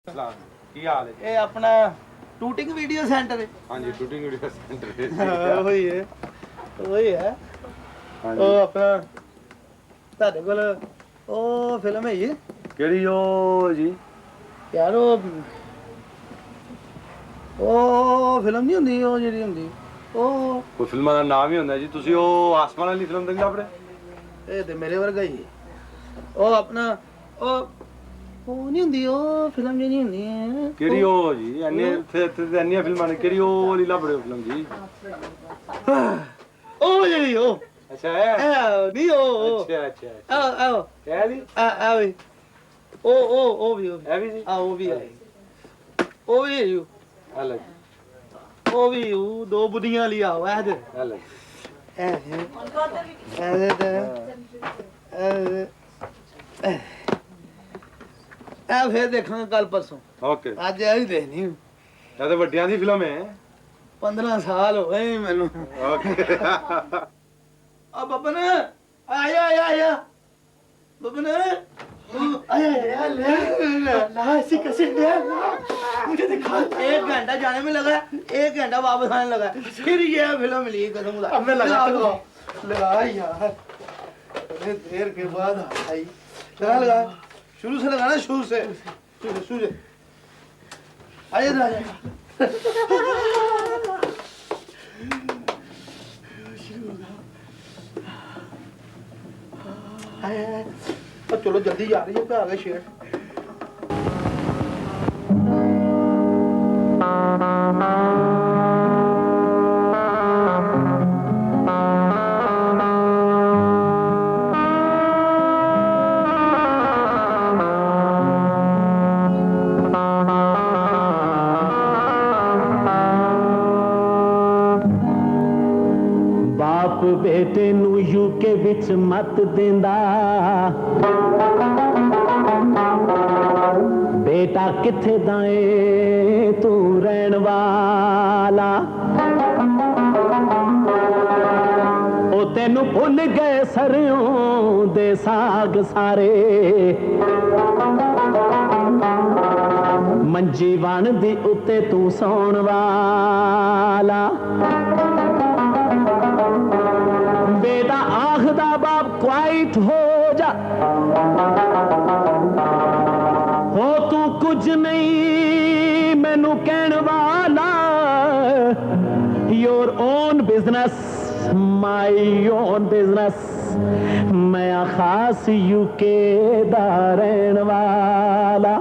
ਕੀ ਹਾਲ ਹੈ ਜੀ? ਇਹ ਆਪਣਾ ਸ਼ੂਟਿੰਗ ਵੀਡੀਓ ਸੈਂਟਰ ਹੈ। ਹਾਂਜੀ ਸ਼ੂਟਿੰਗ ਵੀਡੀਓ ਸੈਂਟਰ ਹਾਂ ਉਹੀ ਹੈ ਹਾਂਜੀ ਉਹ ਆਪਣਾ ਤੁਹਾਡੇ ਕੋਲ ਉਹ ਫਿਲਮ ਹੈ ਜੀ ਕਿਹੜੀ ਉਹ ਜੀ? ਯਾਰ ਉਹ ਫਿਲਮ ਨਹੀਂ ਹੁੰਦੀ ਉਹ ਜਿਹੜੀ ਹੁੰਦੀ ਉਹ ਕੋਈ ਫਿਲਮਾਂ ਦਾ ਨਾਮ ਹੀ ਹੁੰਦਾ ਜੀ। ਤੁਸੀਂ ਉਹ ਆਸਮਾਨ ਵਾਲੀ ਫਿਲਮ ਦੇਖੀ ਆਪਣੇ? ਇਹ ਤੇ ਮੇਰੇ ਵਰਗਾ ਹੀ ਹੈ। ਉਹ ਆਪਣਾ ਉਹ ਨਹੀਂ ਹੁੰਦੀ ਉਹ ਫਿਲਮ ਜਿਹੜੀ ਨਹੀਂ ਹੁੰਦੀ ਹੈ ਕਿਹੜੀ ਉਹ ਜੀ? ਇੰਨੀਆਂ ਫਿਲਮਾਂ ਨੇ, ਕਿਹੜੀ ਉਹ ਵਾਲੀ ਲੱਭ ਰਹੇ ਹੋ ਫਿਲਮ ਜੀ? ਉਹ ਜਿਹੜੀ ਉਹ ਅੱਛਾ ਹੈ ਨਹੀਂ ਉਹ ਅੱਛਾ ਅੱਛਾ ਆਓ ਕਹਿ ਲਈ ਵੀ ਉਹ ਵੀ ਇਹ ਵੀ ਜੀ ਉਹ ਵੀ ਹੈ ਉਹ ਵੀ ਹੈ ਅਲੱਗ ਉਹ ਵੀ ਉਹ ਦੋ ਬੁੱਧੀਆਂ ਲਈ ਆਓ ਇਹ ਅਲੱਗ ਫਿਰ ਦੇਖਾਂਗੇ ਕੱਲ ਪਰਸੋਂ। ਓਕੇ ਅੱਜ ਇਹ ਹੀ ਦੇਖਣੀ ਇਹ ਤਾਂ ਵੱਡਿਆਂ ਦੀ ਫਿਲਮ ਹੈ। 15 ਸਾਲ ਹੋ ਗਏ ਮੈਨੂੰ। ਓਕੇ ਆ ਬੱਬਨ ਆਇਆ ਬੱਬन आया ला ऐसी कैसे मुझे दिखा। 1 घंटा जाने में लगा 1 घंटा वापस आने लगा फिर ये फिल्म मिली कसम खुदा। अब मैं लगा यार देर के बाद आई लगा शुरू से लगाना शुरू से आइए इधर आइए चलो जल्दी जा रही है पे आ गए शेर। बाप बेटे नू यूके विच मत देंदा बेटा किथे दाए तू रहन वाला ओ तेनू भुल गए सरयों दे साग सारे मंजी वन दी उत्ते तू सौण वाला बेटा आखदा बाप क्वाइट हो जा हो तू कुछ नहीं मैनू कहण वाला your own business my own business मैं खास यूके दा रहन वाला।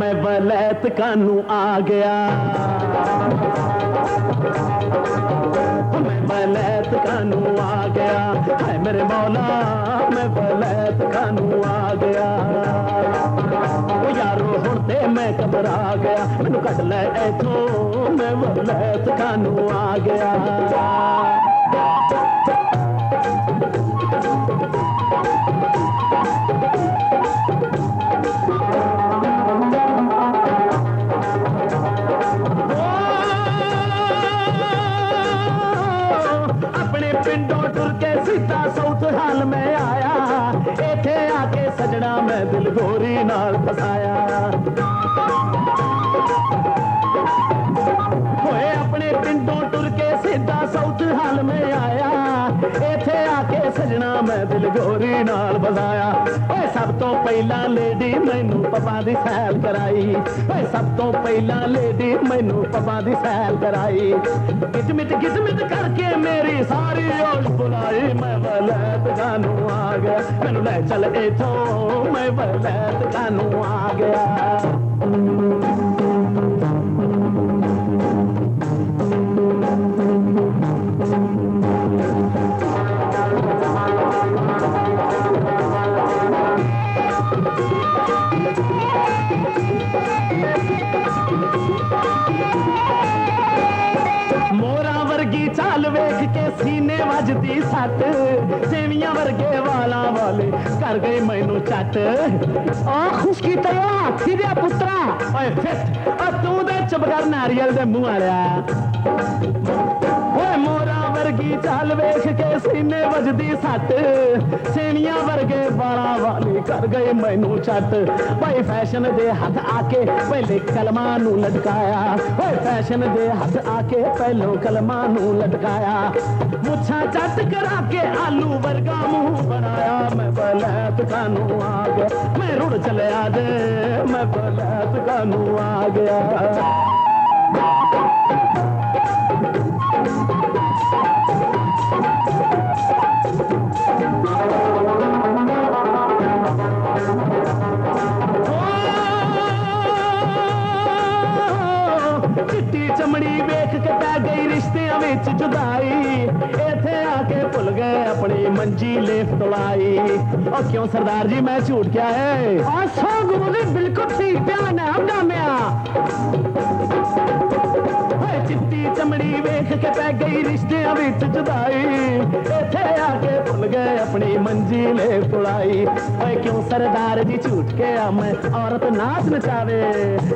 मैं वलैत कानू आ गया मैं वलैत कानू आ गया है मेरे मौला मैं वलैत कानू आ गया ओ यारो हुण ते मैं घबरा गया मैनू कट लै इथों मैं वलैत कानू आ गया। पिंडों टुर के सीधा साउथ हाल में आया इथे आके सजना मैं दिल गोरी नाल फसाया होए अपने पिंडों टुर के सीधा साउथ हाल में आया इथे आके सजना मैं दिल गोरी नाल फसाया। ओए सब तो पहला लेडी मैनू पपा दी सैल कराई ओए सब तो पहला लेडी मैनू पपा दी सैल कराई गिटमिट करके मेरी सारी होश बुलाई मैं वलैत कानू आ गया मैनू ले चल इथों मैं वलैत कानू आ गया। वेख के सीने वजदी सट सेवियां वर्गे वाला वाले कर गए मैनू चट आ खुशकी तया सीधे पुत्रा ओए फिट तू दे चुप कर नारियल दे मुंह वाला ओए मोरा वर्गी चाल वेख के सीने वजदी सट सेवियां वर्गे वाला वाले कर गए मैनू चट भाई फैशन दे हाथ आके पहले कलमा नू लटकाया ओए फैशन दे हाथ आके पहलो कलमा नू लटकाया मुछा चट करा के आलू वर्गा मुंह बनाया मैं बलैत कानू आ गया मैं रुड़ चलिया दे मैं बलैत कानू आ गया चिट्टी चमड़ी वेख के पै गई रिश्तियां विच जुदाई इथे आके भुल गए अपनी मंजी लेफ तोलाई और क्यों सरदार जी मैं झूठ क्या है सो गुरु बिल्कुल ठीक ध्यान है डामिया चिट्टी चमड़ी वेख के पै गई रिश्तियां विच जुदाई इथे आके भुल गए अपनी मंजी लेफ तोलाई क्यों सरदार जी झूठ के मैं औरत नाच नचावे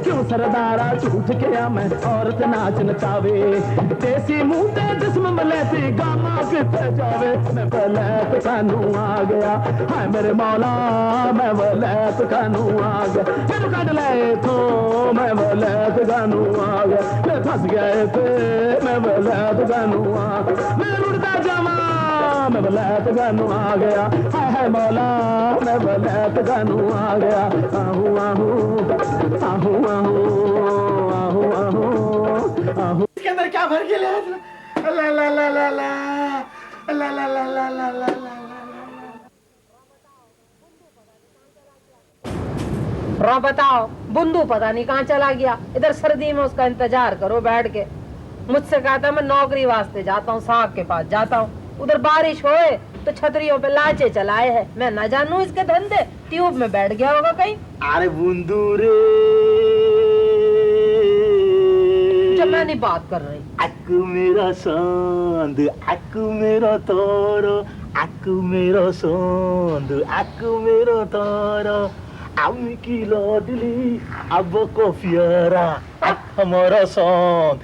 क्यों सरदारा झूठ के मैं औरत नाच नचावे देसी मुंह ते जिस्म मलैती गामा किथे जावे मैं वलैत कानू आ गया हाय मेरे मौला मैं वलैत कानू आ गया फिर कट ले तो मैं वलैत कानू आ गया मैं फंस गया थे मैं वलैत कानू आ गया मैं उड़ता जावा मैं वलैत कानू आ गया हाय हाय मौला मैं वलैत कानू आ गया आहू आहू आहू आहू आहू आहू आहू इसके अंदर क्या भर के ले ला ला ला ला ला ला ला ला ला ला ला ला रो बताओ बुंदू पता नहीं कहाँ चला गया इधर सर्दी में उसका इंतजार करो बैठ के मुझसे कहता मैं नौकरी वास्ते जाता हूँ साहब के पास जाता हूँ उधर बारिश होए तो छतरियों पे लाचे चलाए हैं मैं न जानू इसके धंधे ट्यूब में बैठ गया होगा कहीं अरे बुंदू रे जब मैं नहीं बात कर रही अक्कू मेरा सांद अक्कू मेरा तारा अक्कू मेरा सांद अक्कू मेरा तारा आमी की लाडली अब को प्यारा हमारा सांद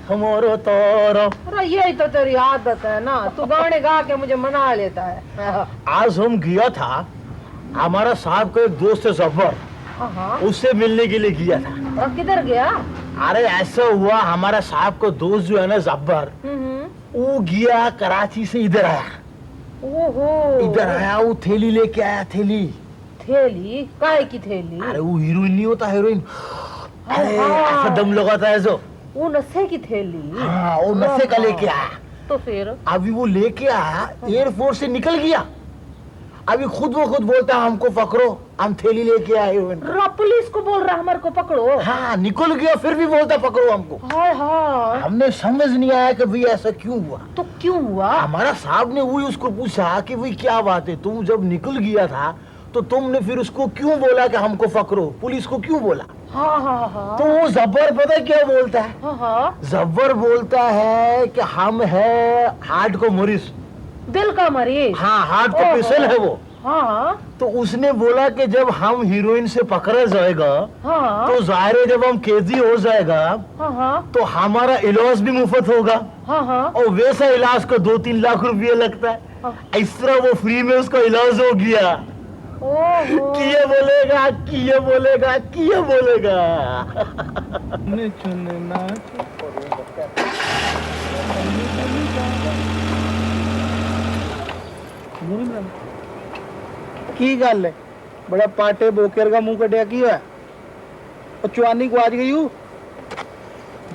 हमारा तारा अरे यही तो तेरी आदत है ना तू गाने गा के मुझे मना लेता है आज हम गया था हमारा साहब का एक दोस्त है जफर उससे मिलने के लिए गया था और किधर गया अरे ऐसा हुआ हमारा साहब का दोस्त जो है ना जब्बर वो गया कराची से इधर आया ओहो इधर आया वो थैली लेके आया थैली काहे की थैली अरे वो हीरोइन नहीं होता हीरोइन अरे ऐसा दम लगाता है जो वो नशे की थैली हाँ वो नशे का लेके आया तो फिर अभी वो लेके आया एयरफोर्स से निकल गया अभी खुद बोलता है हमको पकड़ो हम थैली लेके आए हुए पुलिस को बोल रहा हमारे को पकड़ो हाँ निकल गया फिर भी बोलता पकड़ो हमको हाय हाय हमने समझ नहीं आया कि भाई ऐसा क्यों हुआ तो क्यों हुआ हमारा साहब ने वही उसको पूछा कि भाई क्या बात है तुम जब निकल गया था तो तुमने फिर उसको क्यों बोला कि हमको पकड़ो पुलिस को क्यों बोला हाँ तो वो जब्बर पता क्या बोलता है जब्बर बोलता है कि हम है हार्ट को मरीज दिल का मरीज हाँ हार्ट का पेशेंट है वो हाँ तो उसने बोला कि जब हम हीरोइन से पकड़ा जाएगा तो जाहिर है जब हम कैदी हो जाएगा तो हमारा इलाज भी मुफ्त होगा और वैसा इलाज को 2-3 लाख रुपये लगता है इस तरह वो फ्री में उसका इलाज हो गया किए बोलेगा किए बोलेगा किए बोलेगा की गल है बड़ा पाटे बोकेर का मुंह कटिया की है चुआनी को आज गई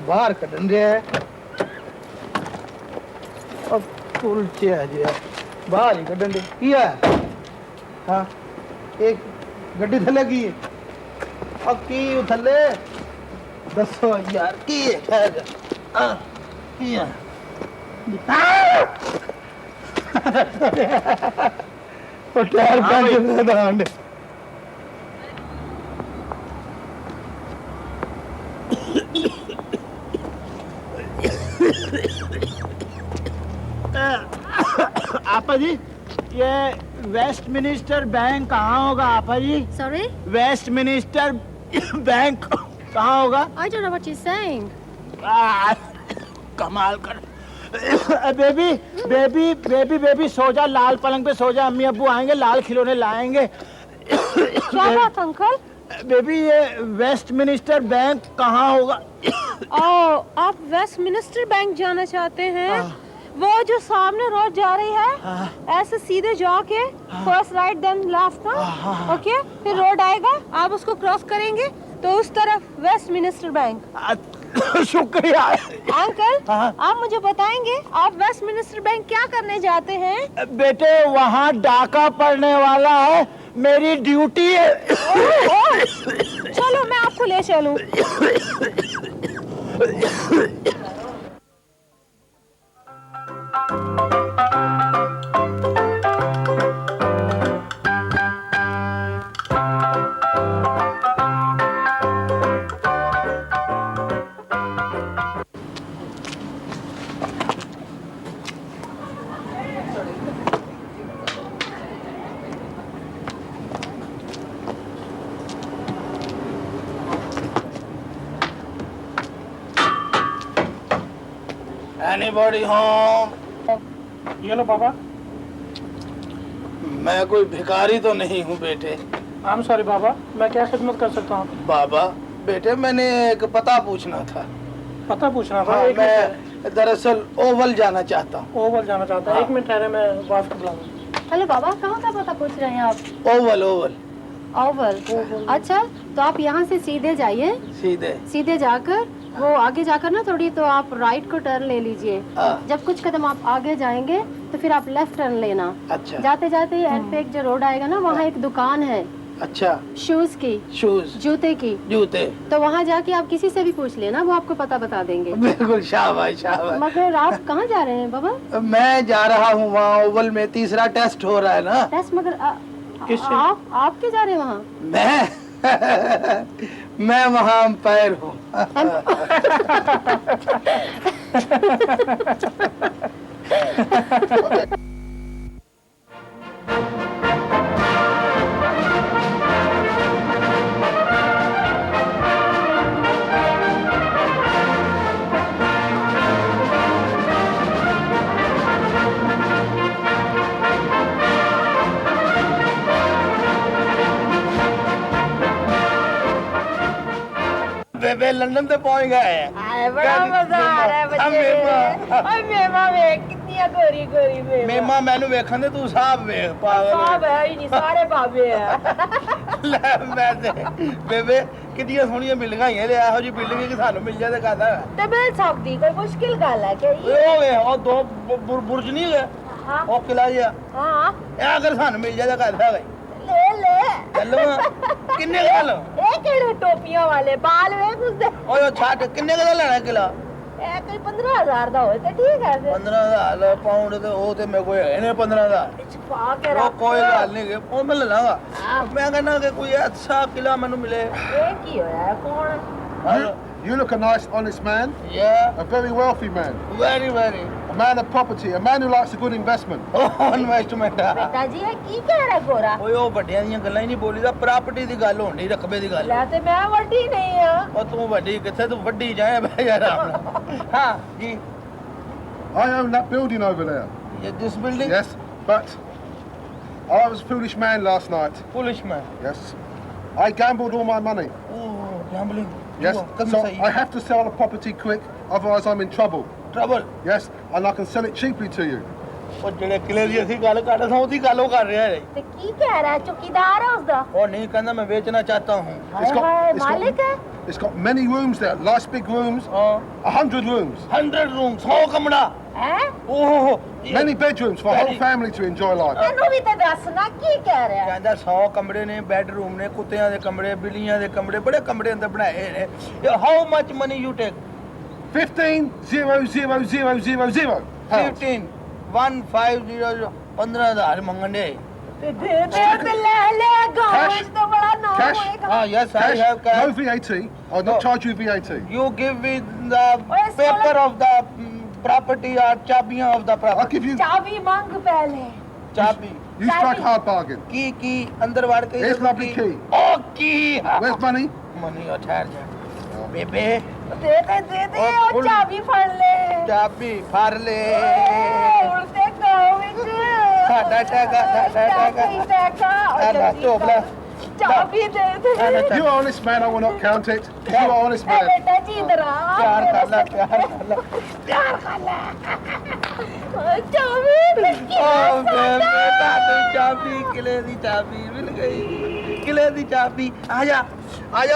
बाहर कटन रहा है अब कुलचे आज बाहर ही कटन दे की है हाँ एक गड्डी थले की अब की थले दसो यार की है टायर पंच आपा जी, ये वेस्ट मिनिस्टर बैंक कहाँ होगा आपा जी? Sorry? वेस्ट मिनिस्टर बैंक कहाँ होगा? I don't know what you're saying. कमाल कर। बेबी बेबी बेबी बेबी सो जा, लाल पलंग पे सो जा, अम्मी अब्बू आएंगे, लाल खिलौने लाएंगे। क्या बात अंकल? बेबी ये वेस्ट मिनिस्टर बैंक कहाँ होगा? ओ, आप वेस्ट मिनिस्टर बैंक जाना चाहते हैं? वो जो सामने रोड जा रही है, ऐसे सीधे जाके first right then left, okay, फिर रोड आएगा, आप उसको क्रॉस करेंगे तो उस तरफ वेस्ट मिनिस्टर बैंक। शुक्रिया अंकल, आप मुझे बताएंगे आप वेस्ट मिनिस्टर बैंक क्या करने जाते हैं? बेटे, वहाँ डाका पड़ने वाला है, मेरी ड्यूटी है। चलो मैं आपको ले चलूं। Anybody home? ये लो पापा। मैं कोई भिखारी तो नहीं हूँ बेटे। I'm sorry बाबा, मैं क्या खिदमत कर सकता हूँ? बाबा बेटे, मैंने एक पता पूछना था। पता पूछना था? हाँ, मैं दरअसल ओवल जाना चाहता हूँ। ओवल जाना चाहता है? एक मिनट ठहरे, मैं वाइफ को बुलाऊंगा। हेलो बाबा, कहाँ का पता पूछ रहे हैं आप? Oval Oval Oval. अच्छा, तो आप यहाँ से सीधे जाइए, सीधे जाकर वो आगे जाकर ना थोड़ी, तो आप राइट को टर्न ले लीजिए। जब कुछ कदम आप आगे जाएंगे तो फिर आप लेफ्ट टर्न लेना। अच्छा। जाते जाते एंड पे एक जो रोड आएगा ना, वहाँ एक दुकान है। अच्छा। शूज की, जूते की। जूते। तो वहाँ जाके आप किसी से भी पूछ लेना, वो आपको पता बता देंगे। बिल्कुल, शाबाश शाबाश। मगर आप कहाँ जा रहे हैं बाबा? मैं जा रहा हूँ वहाँ ओवल में, तीसरा टेस्ट हो रहा है ना। टेस्ट? मगर आप क्यों जा रहे हैं वहाँ? मैं वहाँ अंपायर हूँ। बेबे लंदन से पहुंच गए। बड़ा मजा आ रहा है बच्चे। मेमा वे कितनी गोरी गोरी मेमा मैनू वेखन दे, तू साहब वेख पागल। साहब है ही नहीं, सारे बाबे हैं। ले वैसे बेबे कितनी सोहनिया बिल्डिंगां हैं, ਇਹੋ जी बिल्डिंग कि सानू मिल जाए तो कहता है ते मिल सकदी, कोई मुश्किल गल है क्या? ओ वे और दो बुर्ज नहीं है? हां, ओ किला जिहा। हां, ए अगर सानू मिल जाए तो कहता है ले चलो किन्ने का लो? ए केड़े टोपियां वाले बाल वेख उसदे। ओए छाट किन्ने का लेना किला? ए कोई 15,000 दा होए ते ठीक है फिर। 15,000 पाउंड ते ओ ते मेरे कोल है ने 15,000। छुपा के वो रख। कोई गल नहीं के ओ मैं ले लांगा। मैं कहना कि कोई अच्छा किला मैनू मिले। ए की होया है? कौन? You look a nice, honest man, Yeah, a very wealthy man, very very a man of property, a man who likes a good investment. Investment. बेटा जी ये की कह रहा गोरा? ਓਏ ਉਹ ਵੱਡਿਆਂ ਦੀਆਂ ਗੱਲਾਂ ਹੀ ਨਹੀਂ ਬੋਲੀਦਾ, ਪ੍ਰਾਪਰਟੀ ਦੀ ਗੱਲ ਹੋਣੀ, ਰਕਬੇ ਦੀ ਗੱਲ। ਲੈ ਤੇ ਮੈਂ ਵੱਡੀ ਨਹੀਂ ਆ। ਉਹ ਤੂੰ ਵੱਡੀ ਕਿੱਥੇ, ਤੂੰ ਵੱਡੀ ਜਾਏ ਬੈ ਯਾਰ ਆਪਣਾ। ਹਾਂ ਜੀ। I own that building over there. This building? Yes, but I was a foolish man last night. Foolish man. Yes, I gambled all my money. Oh, gambling. Yes, so I have to sell the property quick, otherwise I'm in trouble. Trouble. Yes, and I can sell it cheaply to you. ਉਹ ਜਿਹੜੇ ਕਿਲੇ ਦੀ ਅਸੀਂ ਗੱਲ ਕਰ ਰਹੇ ਹਾਂ ਉਹਦੀ ਗੱਲ ਉਹ ਕਰ ਰਿਹਾ ਹੈ। ਤੇ ਕੀ ਕਹਿ ਰਹਾ ਹੈ? ਚੌਕੀਦਾਰ ਹੈ ਉਸਦਾ? ਉਹ ਨਹੀਂ ਕਹਿੰਦਾ ਮੈਂ ਵੇਚਣਾ ਚਾਹਤਾ ਹੂੰ। ਹਾਏ ਹਾਏ, ਮਾਲਿਕ ਹੈ? It's got many rooms there, nice big rooms, ਹਾਂ 100 rooms, 100 ਰੂਮ, 100 ਕਮਰਾ। ਹੈ? ਓਹ many bedrooms for a whole family to enjoy life. ਇਹਨੂੰ ਵੀ ਤੇ ਦੱਸ ਨਾ ਕੀ ਕਹਿ ਰਿਹਾ ਹੈ? ਕਹਿੰਦਾ 100 ਕਮਰੇ ਨੇ, ਬੈਡਰੂਮ ਨੇ, ਕੁੱਤਿਆਂ ਦੇ ਕਮਰੇ, ਬਿੱਲੀਆਂ ਦੇ ਕਮਰੇ, ਬੜੇ ਕਮਰੇ ਅੰਦਰ ਬਣਾਏ ਨੇ। How much money you take? 15,000 pounds. 15,150 15,000 ਮੰਗਣ ਦੇ। ਤੇ ਦੇ ਤੇ ਲੈ ਲੈ, ਗਾਂਵ ਵਿੱਚ ਤਾਂ ਬੜਾ ਨਾਮ Cash? ਹੋਏਗਾ। Ah, yes, I Cash, have cash. no VAT. I'll No. not charge you VAT. You give me the Where's paper of the property or chabiyan of the I'll property. give you. ਚਾਬੀ ਮੰਗ ਪਹਿਲੇ। चाबी You strike hard bargain. की अंदर वाड़ के Here's my big key. ओ की Where's money? Money और ठहर जा बेबे दे दे और चाबी फाड़ ले चाबी फाड़ ले उड़ते गाँव विच साडा टैगा अल्लाह चोपला चाबी दे दे You are honest man, I will not count it. You are honest man. बेटा जी इधर आ प्यार कर ला चाबी ओ बेटा तू चाबी किले दी चाबी मिल गई किले दी चाबी आजा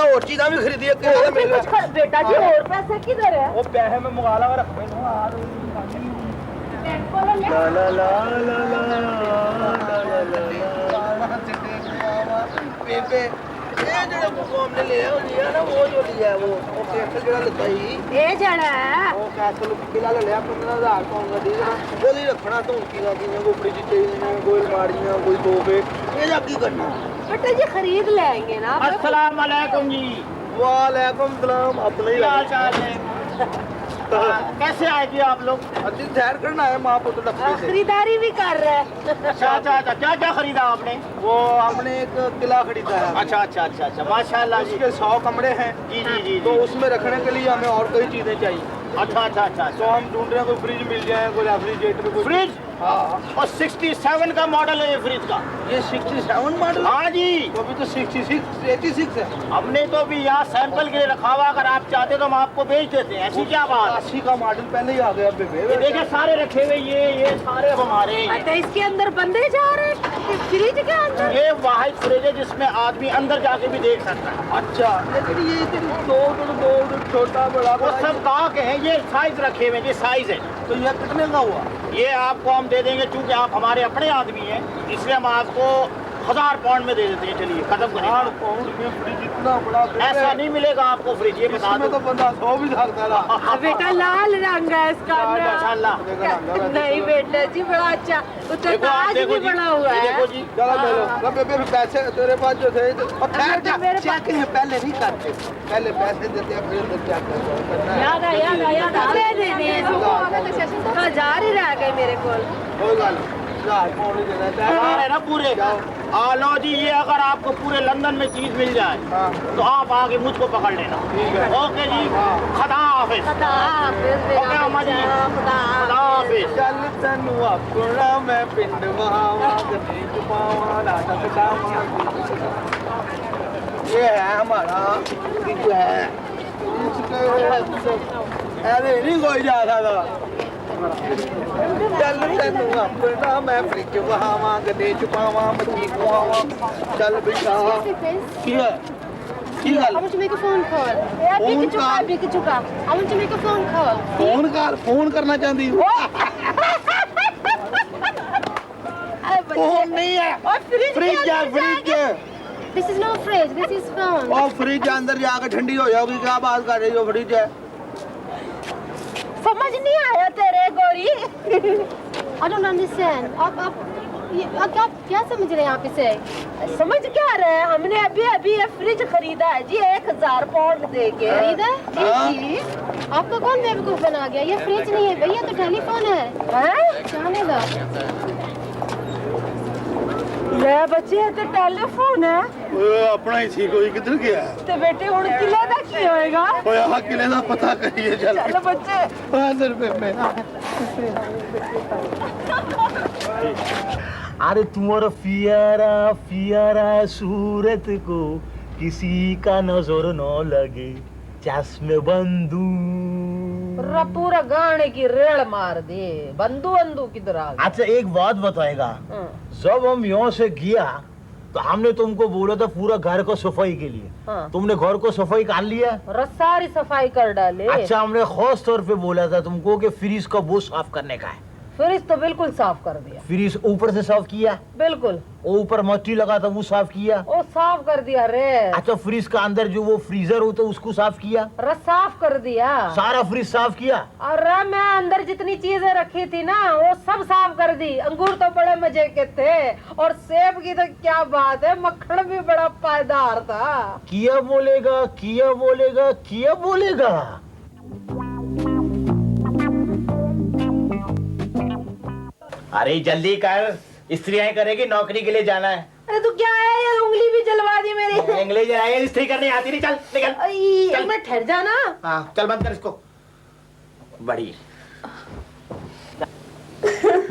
और चीज़ां भी खरीदी है किले मिल गई बेटा जी और पैसे किधर है वो पैसे में मुगाला में रख मैनू ला ला बेबे ये जो को हमने लिया ना वो जो लिया वो कैसल जड़ा लेता ही ए जड़ा वो कैसल किला ले लिया 15,000 पाउंड का दी वो नहीं रखना तो उनकी ना कि कोई फ्रिज चाहिए कोई अलमारियां कोई सोफे ये जा की करना बेटा जी खरीद लेंगे ना अस्सलाम वालेकुम जी। वालेकुम सलाम अपने ही क्या हाल चाल है? कैसे आए जी आप लोग? अजी ठहर करना है माँ पुत्र डब्बे से खरीदारी भी कर रहे हैं अच्छा क्या क्या खरीदा आपने? वो हमने एक किला खरीदा है अच्छा माशाल्लाह जी। उसके 100 कमरे हैं जी तो उसमें रखने के लिए हमें और कई चीजें चाहिए अच्छा तो हम ढूंढ रहे हैं कोई फ्रिज मिल जाए कोई रेफ्रिजरेटर कोई फ्रिज हाँ और 67 का मॉडल है ये फ्रिज का। ये 67 मॉडल हाँ जी तो अभी तो 86 है हमने तो भी यहाँ सैंपल के लिए रखा हुआ, अगर आप चाहते तो हम आपको बेच देते हैं। ऐसी क्या बात? 80 का मॉडल पहले ही आ गया बेबे ये देखिए सारे रखे हुए ये सारे अब हमारे हैं। तो इसके अंदर बंदे जा रहे हैं फ्रिज के अंदर ये वाहिद फ्रिज है जिसमें आदमी अंदर जाके भी देख सकता है। अच्छा लेकिन ये दो छोटा बड़ा वो सब कहाँ के हैं? ये साइज रखे हुए हैं, ये साइज है। तो ये कितने का हुआ ये आपको हम दे देंगे, चूंकि आप हमारे अपने आदमी हैं इसलिए हम आपको 1000 पाउंड में दे देते हैं। चलिए खत्म करिए। 4 पाउंड में फ्रिज इतना बड़ा ऐसा नहीं मिलेगा आपको फ्रिज, ये बता इसमें दो। तो बंदा 100 भी सकता है बेटा लाल रंग है इसका माशाल्लाह। नहीं बेटा जी बड़ा अच्छा उसका देखो आप ताज देखो भी जी, बड़ा हुआ ये है देखो जी। चलो बेबे पैसे तेरे पास जो थे और ठहर जा चेक है पहले नहीं करते पहले पैसे देते हैं फिर चेक करना है याद आया दे हजार ही रह गए मेरे को कोई गल 1000 पाउंड ही देना है ना पूरे। लो जी, ये अगर आपको पूरे लंदन में चीज मिल जाए तो आप आगे मुझको पकड़ लेना। ओके जी, खुदा हाफिज। ओके अम्मा जी, खुदा हाफिज। चल तनु अपना मैं पिंड वहां गली छुपावा राजा कटावा ये है हमारा जो है अरे नहीं कोई जा सकता चल तनु अपना मैं फ्रिज वहां गली छुपावा मच्छी खुआवा चल बेटा की है I want to make a phone call. बिक चुका I want to make a phone call. Phone करना चाहती हूँ फोन नहीं है फ्रिज है fridge This is no fridge. This is phone. और फ्रिज अंदर जाकर ठंडी हो जाओगी क्या बात कर रही हो फ्रिज है समझ नहीं आया तेरे गोरी I don't understand. आप क्या समझ रहे हैं आप इसे? समझ क्या रहे हैं? हमने अभी ये फ्रिज खरीदा है जी 1000 पाउंड दे के। खरीदा? जी। आपको कौन बेवकूफ बना गया? ये फ्रिज नहीं है भैया, तो टेलीफोन है। जाने दो। ले बच्चे तो टेलीफोन है अपना ही सी कोई किधर गया तो बेटे हुण किले दा की होएगा? ओए आ किले दा पता करिए चल चलो बच्चे 5 रुपए में अरे तुम्हारा प्यारा प्यारा सूरत को किसी का नजर न लगे चश्मे बंदू। पूरा गाने की रेड़ मार दे। बंदू किधर आ गया? अच्छा एक बात बताएगा, जब हम यहाँ से गया तो हमने तुमको बोला था पूरा घर को सफाई के लिए। तुमने घर को सफाई कर लिया? सारी सफाई कर डाले। अच्छा हमने खास तौर पे बोला था तुमको कि फ्रिज का वो साफ करने का है। फ्रिज तो बिल्कुल साफ कर दिया। फ्रिज ऊपर से साफ किया? बिल्कुल। ऊपर मट्टी लगा था वो साफ किया? वो साफ कर दिया रे। अच्छा फ्रिज का अंदर जो वो फ्रीजर होता है उसको साफ किया? साफ कर दिया। सारा फ्रिज साफ किया? अरे मैं अंदर जितनी चीजें रखी थी ना वो सब साफ कर दी। अंगूर तो बड़े मजे के थे और सेब की तो क्या बात है, मक्खन भी बड़ा पायदार था। किया बोलेगा किया बोलेगा किया बोलेगा। अरे जल्दी कर, स्त्रियां करेगी, नौकरी के लिए जाना है। अरे तो क्या है ये, उंगली भी जलवा दी मेरी। इंग्लिश जाएगी, स्त्री करने आती नहीं, चल निकल। एक मिनट ठहर जाना। हाँ चल बंद कर इसको। बड़ी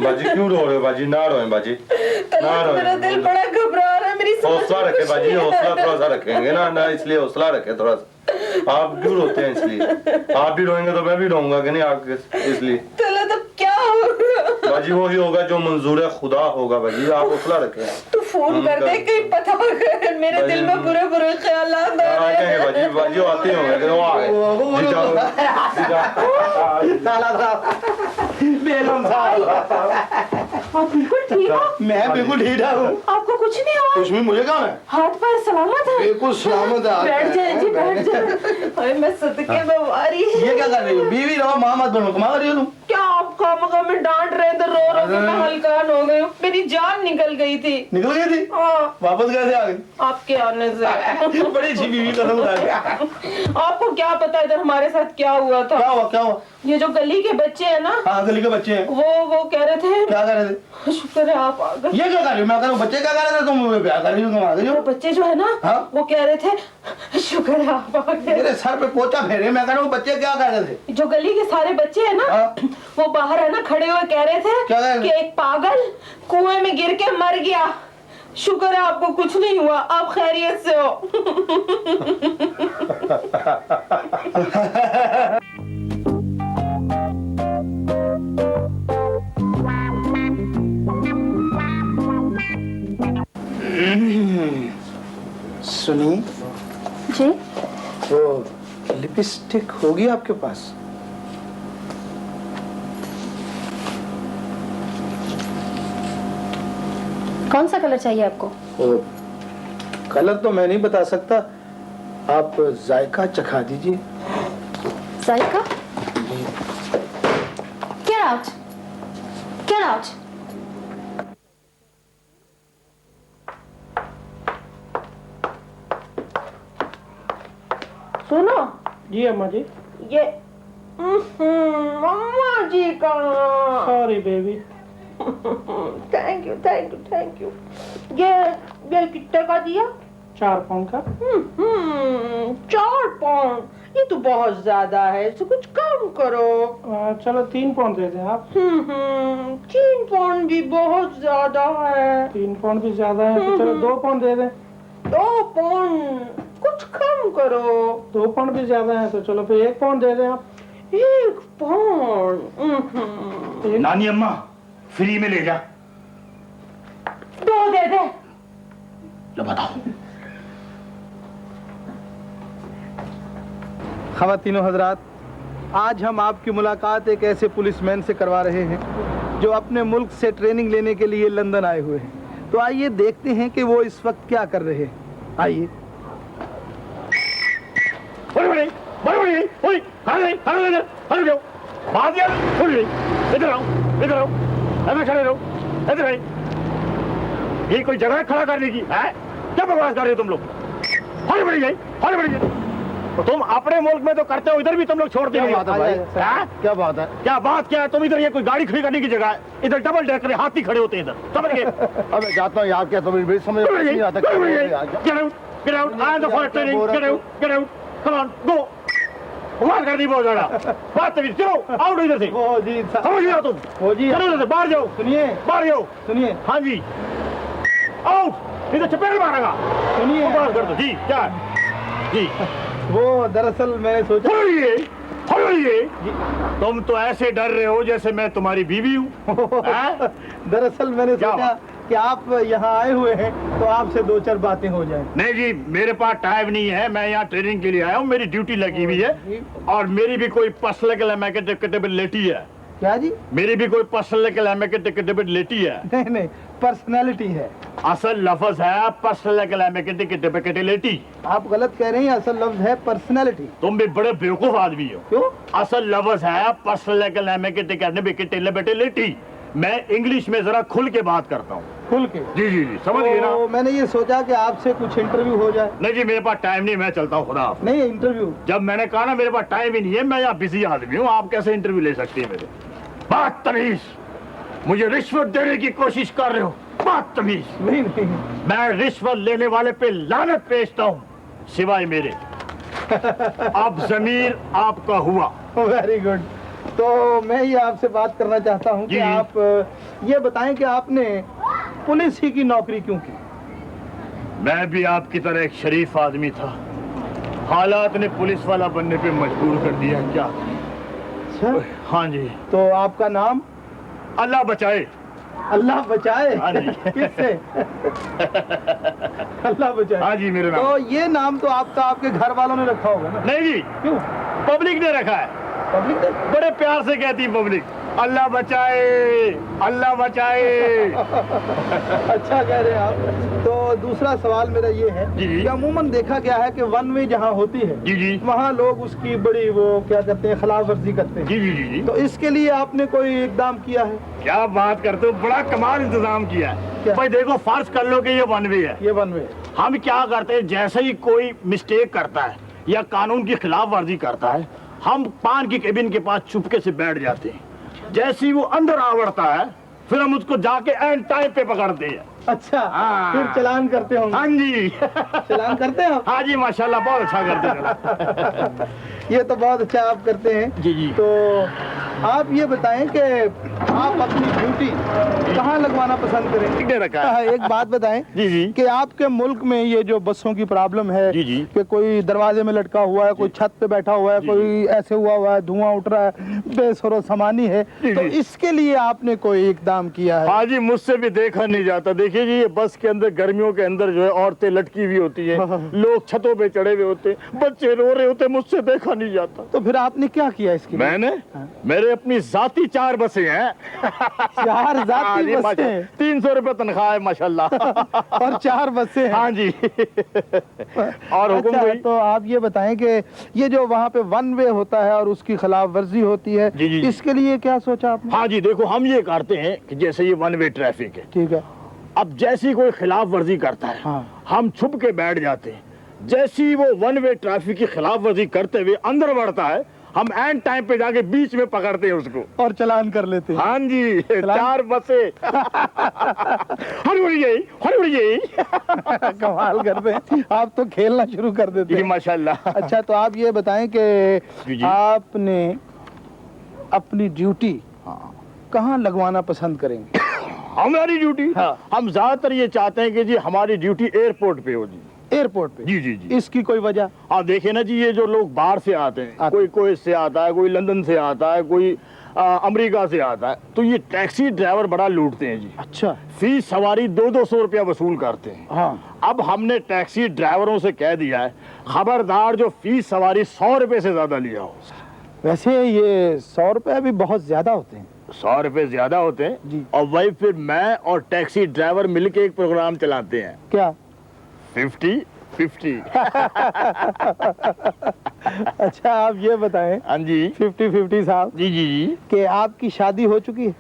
बाजी क्यों रो रहे हो बाजी? ना रोए बाजी, ना रोए। मेरा दिल बड़ा घबरा रहा है, मेरी हौसला रखे बाजी, हौसला थोड़ा सा रखेंगे ना, इसलिए हौसला रखे थोड़ा सा। आप क्यों रोते हैं? इसलिए आप भी रोएंगे तो मैं भी रोऊंगा कि नहीं आपके, इसलिए। चलो तो क्या होगा बाजी वही होगा जो मंजूर खुदा होगा बाजी, आप हौसला रखें। तू फोन कर दे, कहीं पता कर, मेरे दिल में बुरे बुरे ख्यालात आ रहे हैं। बाजी बाजी आते होंगे, वो आ गए। आप बिल्कुल ठीक हो? मैं बिल्कुल ठीक हूँ। आपको कुछ नहीं हुआ? कुछ भी मुझे कहाँ है? हाथ पैर सलामत है? बिल्कुल सलामत है। बैठ जाए जी, बैठ जाए। अरे मैं सदके में वारी। ये क्या कर रही हो? बीवी रहो, माँ मत बनो, कमा रही हो तुम? क्या आप खामखा में डांट रहे थे, रो रो के मैं हलकान हो गई हूँ। मेरी जान निकल गई थी। निकल गई थी? हाँ। वापस कैसे आ गई? आपके आने से। बड़ी अच्छी बीवी कसम उड़ा के। आपको क्या पता इधर हमारे साथ क्या हुआ था? क्या हुआ? क्या हुआ? ये जो गली के बच्चे हैं ना, हाँ गली के बच्चे हैं। वो कह रहे थे। क्या कर रहे थे? शुक्र है आप आ गए। ये क्या कर रही हो? मैं कह रहा हूँ बच्चे क्या कर रहे थे? तुम क्या कर रही हो? कमा रही हो? बच्चे जो है ना, हाँ? वो कह रहे थे शुक्र है आप आ गए। मेरे सर पे पोचा फेरे। मैं कह रहा हूँ बच्चे क्या कर रहे थे? जो गली के सारे बच्चे हैं ना, हाँ? वो बाहर है ना खड़े हुए कह रहे थे क्या कह रहे थे? कि एक पागल कुएं में गिर के मर गया। शुक्र है आपको कुछ नहीं हुआ, आप खैरियत से हो। सुनी जी वो लिपस्टिक होगी आपके पास? कौन सा कलर चाहिए आपको? वो कलर तो मैं नहीं बता सकता, आप जायका चखा दीजिए। जायका? Get out! Get out! सुनो जी अम्मा जी। ये मम्मा जी का। Sorry baby. Thank you thank you thank you. ये कितने का दिया? 4 पाउंड का। 4 पाउंड, ये तो बहुत ज्यादा है, इससे कुछ कम करो। चलो 3 पाउंड दे दें आप। 3 पाउंड भी बहुत ज्यादा है। 3 पाउंड भी ज्यादा है तो चलो 2 पाउंड दे दें। 2 पाउंड कुछ कम करो। 2 पाउंड भी ज्यादा है तो चलो फिर 1 पाउंड दे दें आप। 1 पाउंड। नानी अम्मा फ्री में ले जा। 2 दे दे। लो बताओ। ख़वातीनो हज़रात, आज हम आपकी मुलाकात एक ऐसे पुलिसमैन से करवा रहे हैं जो अपने मुल्क से ट्रेनिंग लेने के लिए लंदन आए हुए हैं। तो आइए देखते हैं कि वो इस वक्त क्या कर रहे हैं। आइए। इधर आओ, इधर आओ, ऐसे खड़े रहो, इधर आइए। ये कोई जगह खड़ा करने की है? क्या बकवास कर रहे हो तुम लोग? हौली बढ़ी गई, हौली बढ़ी गई। तो तुम अपने मुल्क में तो करते हो, इधर भी तुम लोग छोड़ते हो। क्या बात है भाई? क्या बात है? क्या बात क्या है? तुम इधर ये कोई गाड़ी खड़ी करने की जगह है, इधर डबल डेकर हाथी खड़े होते हैं इधर, समझ गए? अब मैं जाता हूँ यार, क्या समझ नहीं आता। Get out, I am the first training, get out, come on, go. बकवास कर दी बहुत ज्यादा, बात तभी चलो आउट इधर से। ओ जी समझ गए तुम? ओ जी चलो इधर से बाहर जाओ, सुनिए, बाहर जाओ। सुनिए, हाँ जी, आउट, इधर चपेट मारेगा। सुनिए, बकवास कर दो जी, क्या जी? वो दरअसल मैंने सोचा। तुम तो ऐसे डर रहे हो जैसे मैं तुम्हारी बीवी हूँ। दरअसल मैंने क्या सोचा कि आप यहाँ आए हुए हैं तो आपसे 2-4 बातें हो जाएं। नहीं जी, मेरे पास टाइम नहीं है, मैं यहाँ ट्रेनिंग के लिए आया हूँ, मेरी ड्यूटी लगी हुई है और मेरी भी कोई पर्सनल कैपेबिलिटी है। क्या जी? मेरी भी कोई पर्सनल कैपेबिलिटी है। नहीं, पर्सनालिटी है। असल लफ्ज है पर्सनल कैपेबिलिटी। आप गलत कह रहे हैं, असल लफ्ज है पर्सनालिटी। तुम भी बड़े बेवकूफ आदमी हो। क्यों? असल लफ्ज है पर्सनल कैपेबिलिटी। मैं इंग्लिश में जरा खुल के बात करता हूँ। खुल के? जी, समझ गए ना? मैंने ये सोचा कि आपसे कुछ इंटरव्यू हो जाए। नहीं जी, मेरे पास टाइम नहीं, मैं चलता हूँ, खुदा हाफ़िज़। नहीं, इंटरव्यू। जब मैंने कहा ना मेरे पास टाइम ही नहीं है, मैं यहाँ बिजी आदमी हूँ, आप कैसे इंटरव्यू ले सकती है मेरे? बदतमीज, मुझे रिश्वत देने की कोशिश कर रहे हो। बदतमीज। नहीं नहीं। मैं रिश्वत लेने वाले पे लानत पेशता हूँ, सिवाय मेरे। अब जमीर आपका हुआ। Very good. तो मैं ये आपसे बात करना चाहता हूँ कि जी। आप ये बताएं कि आपने पुलिस ही की नौकरी क्यों की? मैं भी आपकी तरह एक शरीफ आदमी था, हालात ने पुलिस वाला बनने पे मजबूर कर दिया। क्या? अच्छा, हाँ जी। तो आपका नाम? अल्लाह बचाए। अल्लाह बचाए? हाँ जी। किससे? अल्लाह बचाए। हाँ जी, मेरे नाम। तो ये नाम तो आपका आपके घर वालों ने रखा होगा ना? नहीं जी, क्यों? पब्लिक ने रखा है। पब्लिक ने? बड़े प्यार से कहती है पब्लिक, अल्लाह बचाए, अल्लाह बचाए। अच्छा कह रहे हैं आप। तो दूसरा सवाल मेरा ये है जी। कि अमूमन देखा गया है कि वन वे जहाँ होती है जी जी वहाँ लोग उसकी बड़ी वो क्या करते हैं, खिलाफ वर्जी करते हैं। जी जी जी जी। तो इसके लिए आपने कोई इकदाम किया है? क्या बात करते हो, बड़ा कमाल इंतजाम किया क्या? है भाई। देखो, फर्ज कर लो कि ये वन वे है। ये वन वे। हम क्या करते हैं, जैसे ही कोई मिस्टेक करता है या कानून की खिलाफ वर्जी करता है, हम पान की केबिन के पास चुपके से बैठ जाते हैं। जैसे ही वो अंदर आवड़ता है, फिर हम उसको जाके एंड टाइम पे पकड़ते हैं। अच्छा, हाँ। फिर चलान करते होंगे? हाँ जी। चलान करते हैं आप? हाँ जी, माशाल्लाह, बहुत अच्छा करते हैं। ये तो बहुत अच्छा आप करते हैं। जी जी। तो आप ये बताएं कि आप अपनी ड्यूटी कहाँ लगवाना पसंद करेंगे? किसने रखा है? हाँ, एक बात बताएं जी जी कि आपके मुल्क में ये जो बसों की प्रॉब्लम है जी जी। कि कोई दरवाजे में लटका हुआ है, कोई छत पे बैठा हुआ है, जी कोई ऐसे हुआ है, धुआं उठ रहा है, बेसरो सामानी है, जी तो जी। इसके लिए आपने कोई इकदाम किया है? हाँ जी, मुझसे भी देखा नहीं जाता। देखिए जी, ये बस के अंदर गर्मियों के अंदर जो है औरतें लटकी हुई होती है, लोग छतों पे चढ़े हुए होते, बच्चे रो रहे होते, मुझसे देखा नहीं जाता। तो फिर आपने क्या किया इसके लिए? मैंने मेरे अपनी जाती 4 बसें हैं। 4 हाँ जाती जी, बसें? 300 रुपए तनख्वाह है माशाल्लाह। और 4 बसें हैं? हाँ जी। और हुक्म अच्छा, कोई? तो आप ये बताएं कि ये जो वहाँ पे वन वे होता है और उसकी खिलाफ वर्जी होती है, जी, जी। इसके लिए क्या सोचा आपने? हाँ जी, देखो, हम ये करते हैं कि जैसे ये वन वे ट्रैफिक है, ठीक है। अब जैसी कोई खिलाफ वर्जी करता है, हाँ। हम छुप के बैठ जाते हैं। जैसी वो वन वे ट्रैफिक की खिलाफ वर्जी करते हुए अंदर बढ़ता है, हम एंड टाइम पे जाके बीच में पकड़ते हैं उसको और चलान कर लेते हैं। हाँ जी, 4 बसें। हरी कमाल करते हैं आप, तो खेलना शुरू कर देते जी हैं। माशाल्लाह। अच्छा, तो आप ये बताएं जी, कि जी। आपने अपनी ड्यूटी कहाँ लगवाना पसंद करेंगे? हमारी ड्यूटी, हाँ। हम ज्यादातर ये चाहते हैं कि जी हमारी ड्यूटी एयरपोर्ट पे हो जी। एयरपोर्ट पे? जी जी जी। इसकी कोई वजह? आप देखे ना जी, ये जो लोग बाहर से आते हैं, कोई कोई से आता है, कोई लंदन से आता है, कोई अमेरिका से आता है, तो ये टैक्सी ड्राइवर बड़ा लूटते हैं जी। अच्छा। फीस सवारी 200 रुपया वसूल करते हैं। हाँ। अब हमने टैक्सी ड्राइवरों से कह दिया है, खबरदार जो फीस सवारी 100 रुपए से ज्यादा लिया हो। वैसे ये 100 रुपए भी बहुत ज्यादा होते हैं। 100 रुपए ज्यादा होते हैं जी। और वही फिर मैं और टैक्सी ड्राइवर मिलके एक प्रोग्राम चलाते हैं, क्या? 50-50। अच्छा, आप ये बताएं हाँ जी 50-50 साहब जी जी जी। कि आपकी शादी हो चुकी है?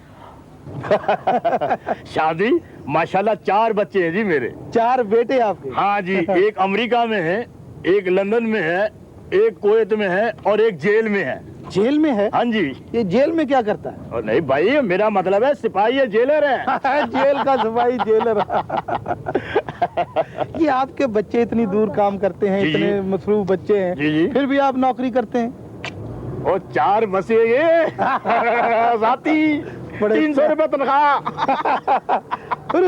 शादी माशाल्लाह 4 बच्चे हैं जी मेरे। 4 बेटे आपके? हाँ जी, एक अमेरिका में है, एक लंदन में है, एक कुवैत में है और एक जेल में है। जेल में है? हाँ जी। ये जेल में क्या करता है? और नहीं भाई, मेरा मतलब है सिपाही है, जेलर है। जेल का सिपाही, जेलर। ये आपके बच्चे इतनी दूर काम करते हैं, जी, जी। इतने मसरूफ बच्चे हैं, जी, जी। फिर भी आप नौकरी करते हैं? और 4 बसे ये जाती, बड़े 300 रुपए तनख्वाह। और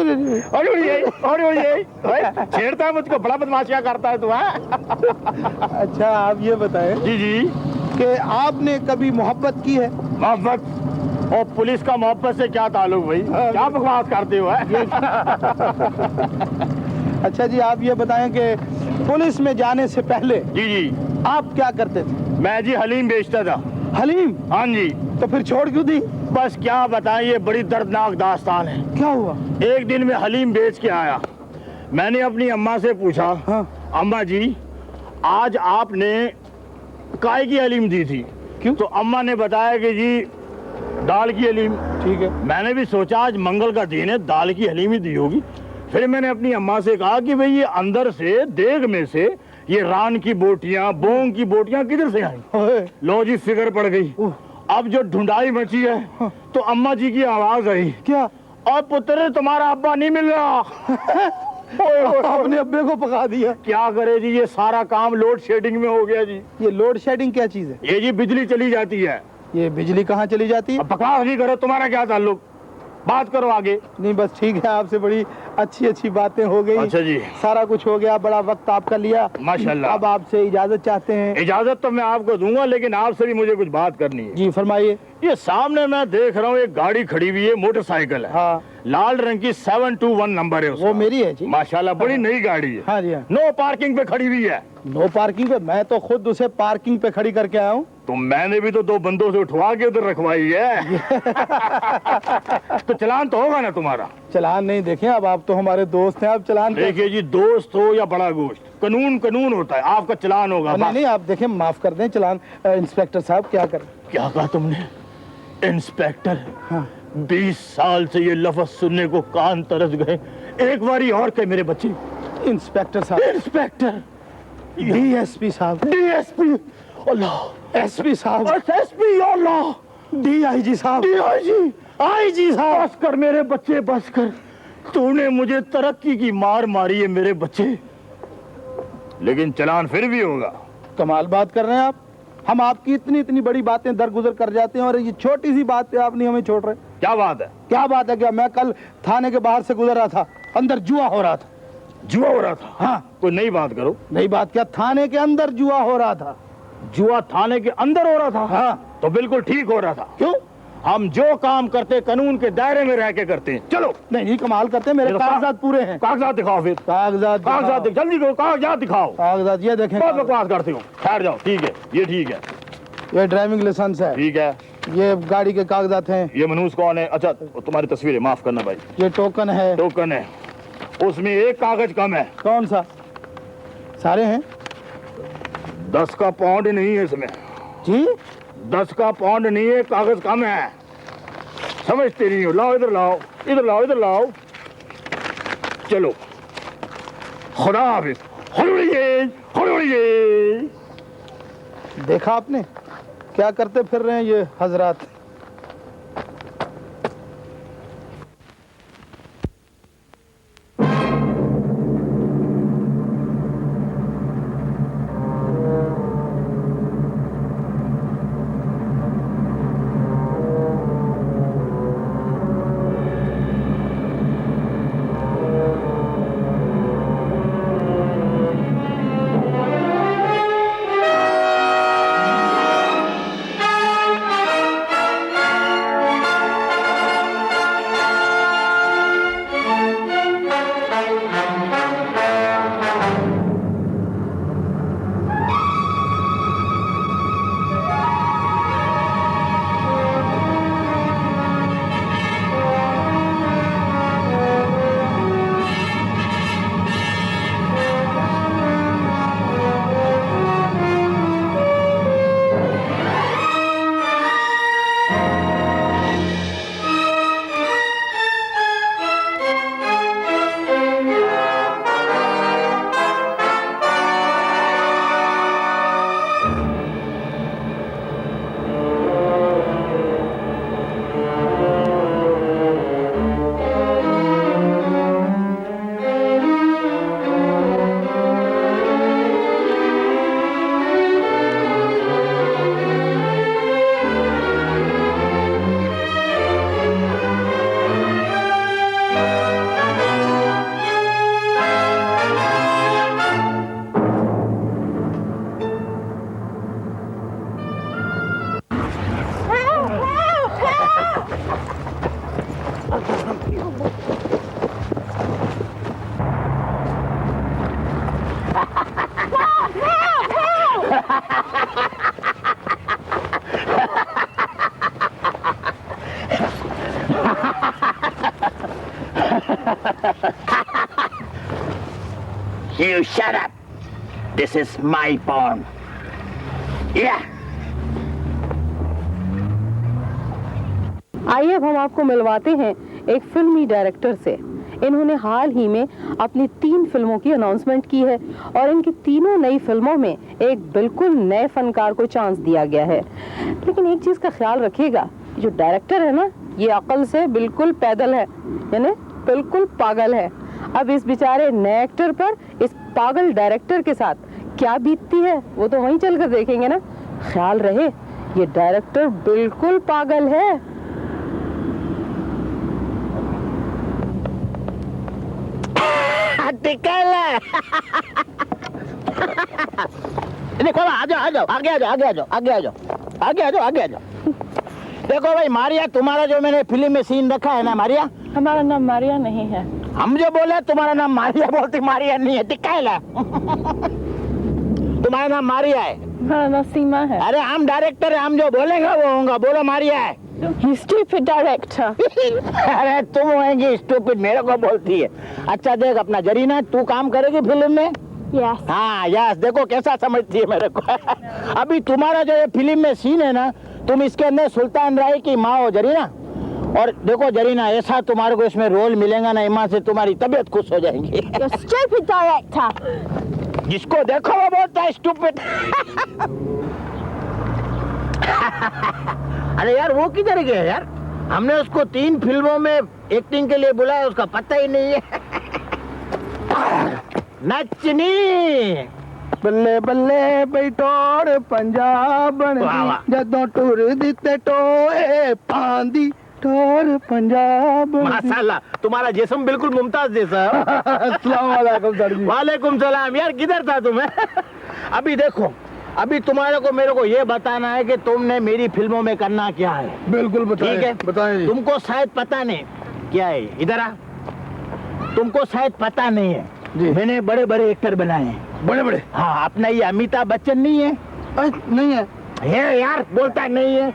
ये छेड़ता है मुझको, बड़ा बदमाशियां करता है तू। अच्छा, आप ये बताएं जी जी। कि आपने कभी मोहब्बत की है? मोहब्बत और पुलिस का मोहब्बत से क्या ताल्लुक भाई, क्या बकवास करते हो? अच्छा जी, आप ये बताएं कि पुलिस में जाने से पहले जी जी। आप क्या करते थे? मैं जी हलीम बेचता था। हलीम? हाँ जी। तो फिर छोड़ क्यों दी? बस क्या बताएं, ये बड़ी दर्दनाक दास्तान है। क्या हुआ? एक दिन मैं हलीम बेच के आया, मैंने अपनी अम्मा से पूछा, हाँ। अम्मा जी आज आपने काय की हलीम दी थी? क्यों? तो अम्मा ने बताया कि जी दाल की हलीम। ठीक है। मैंने भी सोचा आज मंगल का दिन है, दाल की हलीम ही दी होगी। फिर मैंने अपनी अम्मा से कहा कि भाई ये अंदर से देग में से ये रान की बोटियां, बोंग की बोटियां किधर से आई? लो जी, फिक्र पड़ गई। अब जो ढूंढाई मची है तो अम्मा जी की आवाज आई, क्या? और पुत्र तुम्हारा अब्बा नहीं मिल रहा। आपने अब्बे को पका दिया। क्या करे जी, ये सारा काम लोड शेडिंग में हो गया जी। ये लोड शेडिंग क्या चीज है? ये जी बिजली चली जाती है। ये बिजली कहाँ चली जाती है? अब बकवास नहीं करो, तुम्हारा क्या ताल्लुक, बात करो आगे। नहीं बस ठीक है, आपसे बड़ी अच्छी बातें हो गई। अच्छा जी, सारा कुछ हो गया, बड़ा वक्त आपका लिया माशाल्लाह। अब आपसे इजाजत चाहते हैं। इजाजत तो मैं आपको दूंगा, लेकिन आपसे भी मुझे कुछ बात करनी है। जी फरमाइए। ये सामने मैं देख रहा हूँ एक गाड़ी खड़ी हुई है, मोटरसाइकिल है। हाँ, लाल रंग की 721 नंबर है उसका। वो मेरी है जी। माशाल्लाह बड़ी नई गाड़ी है। हाँ जी हाँ। नो पार्किंग पे खड़ी हुई है। नो पार्किंग पे? मैं तो खुद उसे पार्किंग पे खड़ी करके आया हूँ। तो मैंने भी तो 2 बंदों से उठवा के उधर रखवाई है। तो चलान तो होगा ना तुम्हारा? चलान नहीं, देखें अब आप तो हमारे दोस्त हैं, आप चलान देखिए जी, दोस्त हो या बड़ा गोश्त, कानून होता है, आपका चलान होगा। नहीं, आप देखें, माफ कर दें चलान। इंस्पेक्टर साहब क्या करें? क्या कहा तुमने? इंस्पेक्टर? हाँ। 20 साल से ये लफ्ज सुनने को कान तरस गए। एक बारी और कहे मेरे बच्चे। इंस्पेक्टर साहब। इंस्पेक्टर, डीएसपी साहब। डीएसपी, अल्लाह, एसपी साहब। एसपी, अल्लाह, डीआईजी साहब। डीआईजी, आईजी साहब। बस कर मेरे बच्चे, बस कर। तूने मुझे तरक्की की मार मारी है मेरे बच्चे, लेकिन चलान फिर भी होगा। कमाल बात कर रहे हैं आप। हम आपकी इतनी बड़ी बातें दरगुजर कर जाते हैं और ये छोटी सी बात पे आप नहीं हमें छोड़ रहे। क्या बात है? क्या बात है? क्या मैं कल थाने के बाहर से गुजर रहा था, अंदर जुआ हो रहा था। जुआ हो रहा था? हाँ। कोई नई बात करो। नई बात क्या, थाने के अंदर जुआ हो रहा था। जुआ थाने के अंदर हो रहा था? हाँ। तो बिल्कुल ठीक हो रहा था। क्यों? हम जो काम करते कानून के दायरे में रह के करते हैं। चलो। नहीं कमाल करते हैं, मेरे कागजात पूरे हैं। कागजात दिखाओ फिर। कागजात जल्दी करो, कागजात दिखाओ। कागजात ये देखें। बहुत बकवास करते हो, ठहर जाओ। ठीक है, ये ठीक है, ये ड्राइविंग लाइसेंस है। ठीक है, ये गाड़ी के कागजात हैं। ये मनूस कौन है? अच्छा, तुम्हारी तस्वीर है, माफ करना भाई। ये टोकन है। टोकन है, उसमें एक कागज कम है। कौन सा? सारे हैं। 10 का पाउंड नहीं है इसमें जी। 10 का पाउंड नहीं है, कागज कम है। समझते नहीं हो? लाओ इधर, लाओ इधर, लाओ इधर, लाओ। चलो, खुदा हाफिज। देखा आपने क्या करते फिर रहे हैं ये हजरात। You shut up. This is my pawn. Yeah. आइए अब हम आपको मिलवाते हैं एक फिल्मी डायरेक्टर से। इन्होंने हाल ही में अपनी 3 फिल्मों की अनाउंसमेंट की है और इनकी तीनों नई फिल्मों में एक बिल्कुल नए फनकार को चांस दिया गया है। लेकिन एक चीज का ख्याल रखिएगा, जो डायरेक्टर है ना, ये अकल से बिल्कुल पैदल है। यानी बिल्कुल पागल है। अब इस बेचारे नए एक्टर पर इस पागल डायरेक्टर के साथ क्या बीतती है वो तो वहीं चलकर देखेंगे ना। ख्याल रहे ये डायरेक्टर बिल्कुल पागल है। देखो आ जाओ आगे आ जाओ। देखो भाई मारिया, तुम्हारा जो मैंने फिल्म में सीन रखा है ना मारिया। हमारा नाम मारिया नहीं है। हम जो बोले तुम्हारा नाम मारिया, बोलती मारिया नहीं है। टिकाला तुम्हारा नाम मारिया है। हमारा नाम सीमा है। अरे हम डायरेक्टर है, हम जो बोलेंगे वो होगा। बोलो मारिया है। Stupid director. अरे तुम होंगी स्टूपिड, मेरे को बोलती है। अच्छा देख अपना जरीना, तू काम करेगी फिल्म में? यस। हाँ यस, देखो कैसा समझती है मेरे को। अभी तुम्हारा जो ये फिल्म में सीन है ना, तुम इसके अंदर सुल्तान राय की माँ हो जरीना। और देखो जरीना, ऐसा तुम्हारे को इसमें रोल मिलेगा ना, ईमान से तुम्हारी तबीयत खुश हो जाएगी। Stupid director. जिसको देखो वो बोलता है स्टूपिड। अरे यार वो किधर गया यार? हमने उसको 3 फिल्मों में एक्टिंग के लिए बुलाया, उसका पता ही नहीं है। नचनी बल्ले बल्ले बैठोर पंजाब जदों टुर दिते टोए पांदी टोर पंजाब। माशाल्लाह, तुम्हारा जिस्म बिल्कुल मुमताज जैसा। अस्सलाम वालेकुम सर जी। वालेकुम सलाम। यार किधर था तुम्हें? अभी देखो, अभी तुम्हारे को मेरे को ये बताना है कि तुमने मेरी फिल्मों में करना क्या है। बिल्कुल बताएं। ठीक है, बताएं जी। तुमको शायद पता नहीं क्या है, इधर आ। तुमको शायद पता नहीं है जी, मैंने बड़े बड़े एक्टर बनाए हैं। बड़े बड़े? हाँ, अपना ये अमिताभ बच्चन नहीं है? नहीं है। यार बोलता नहीं है,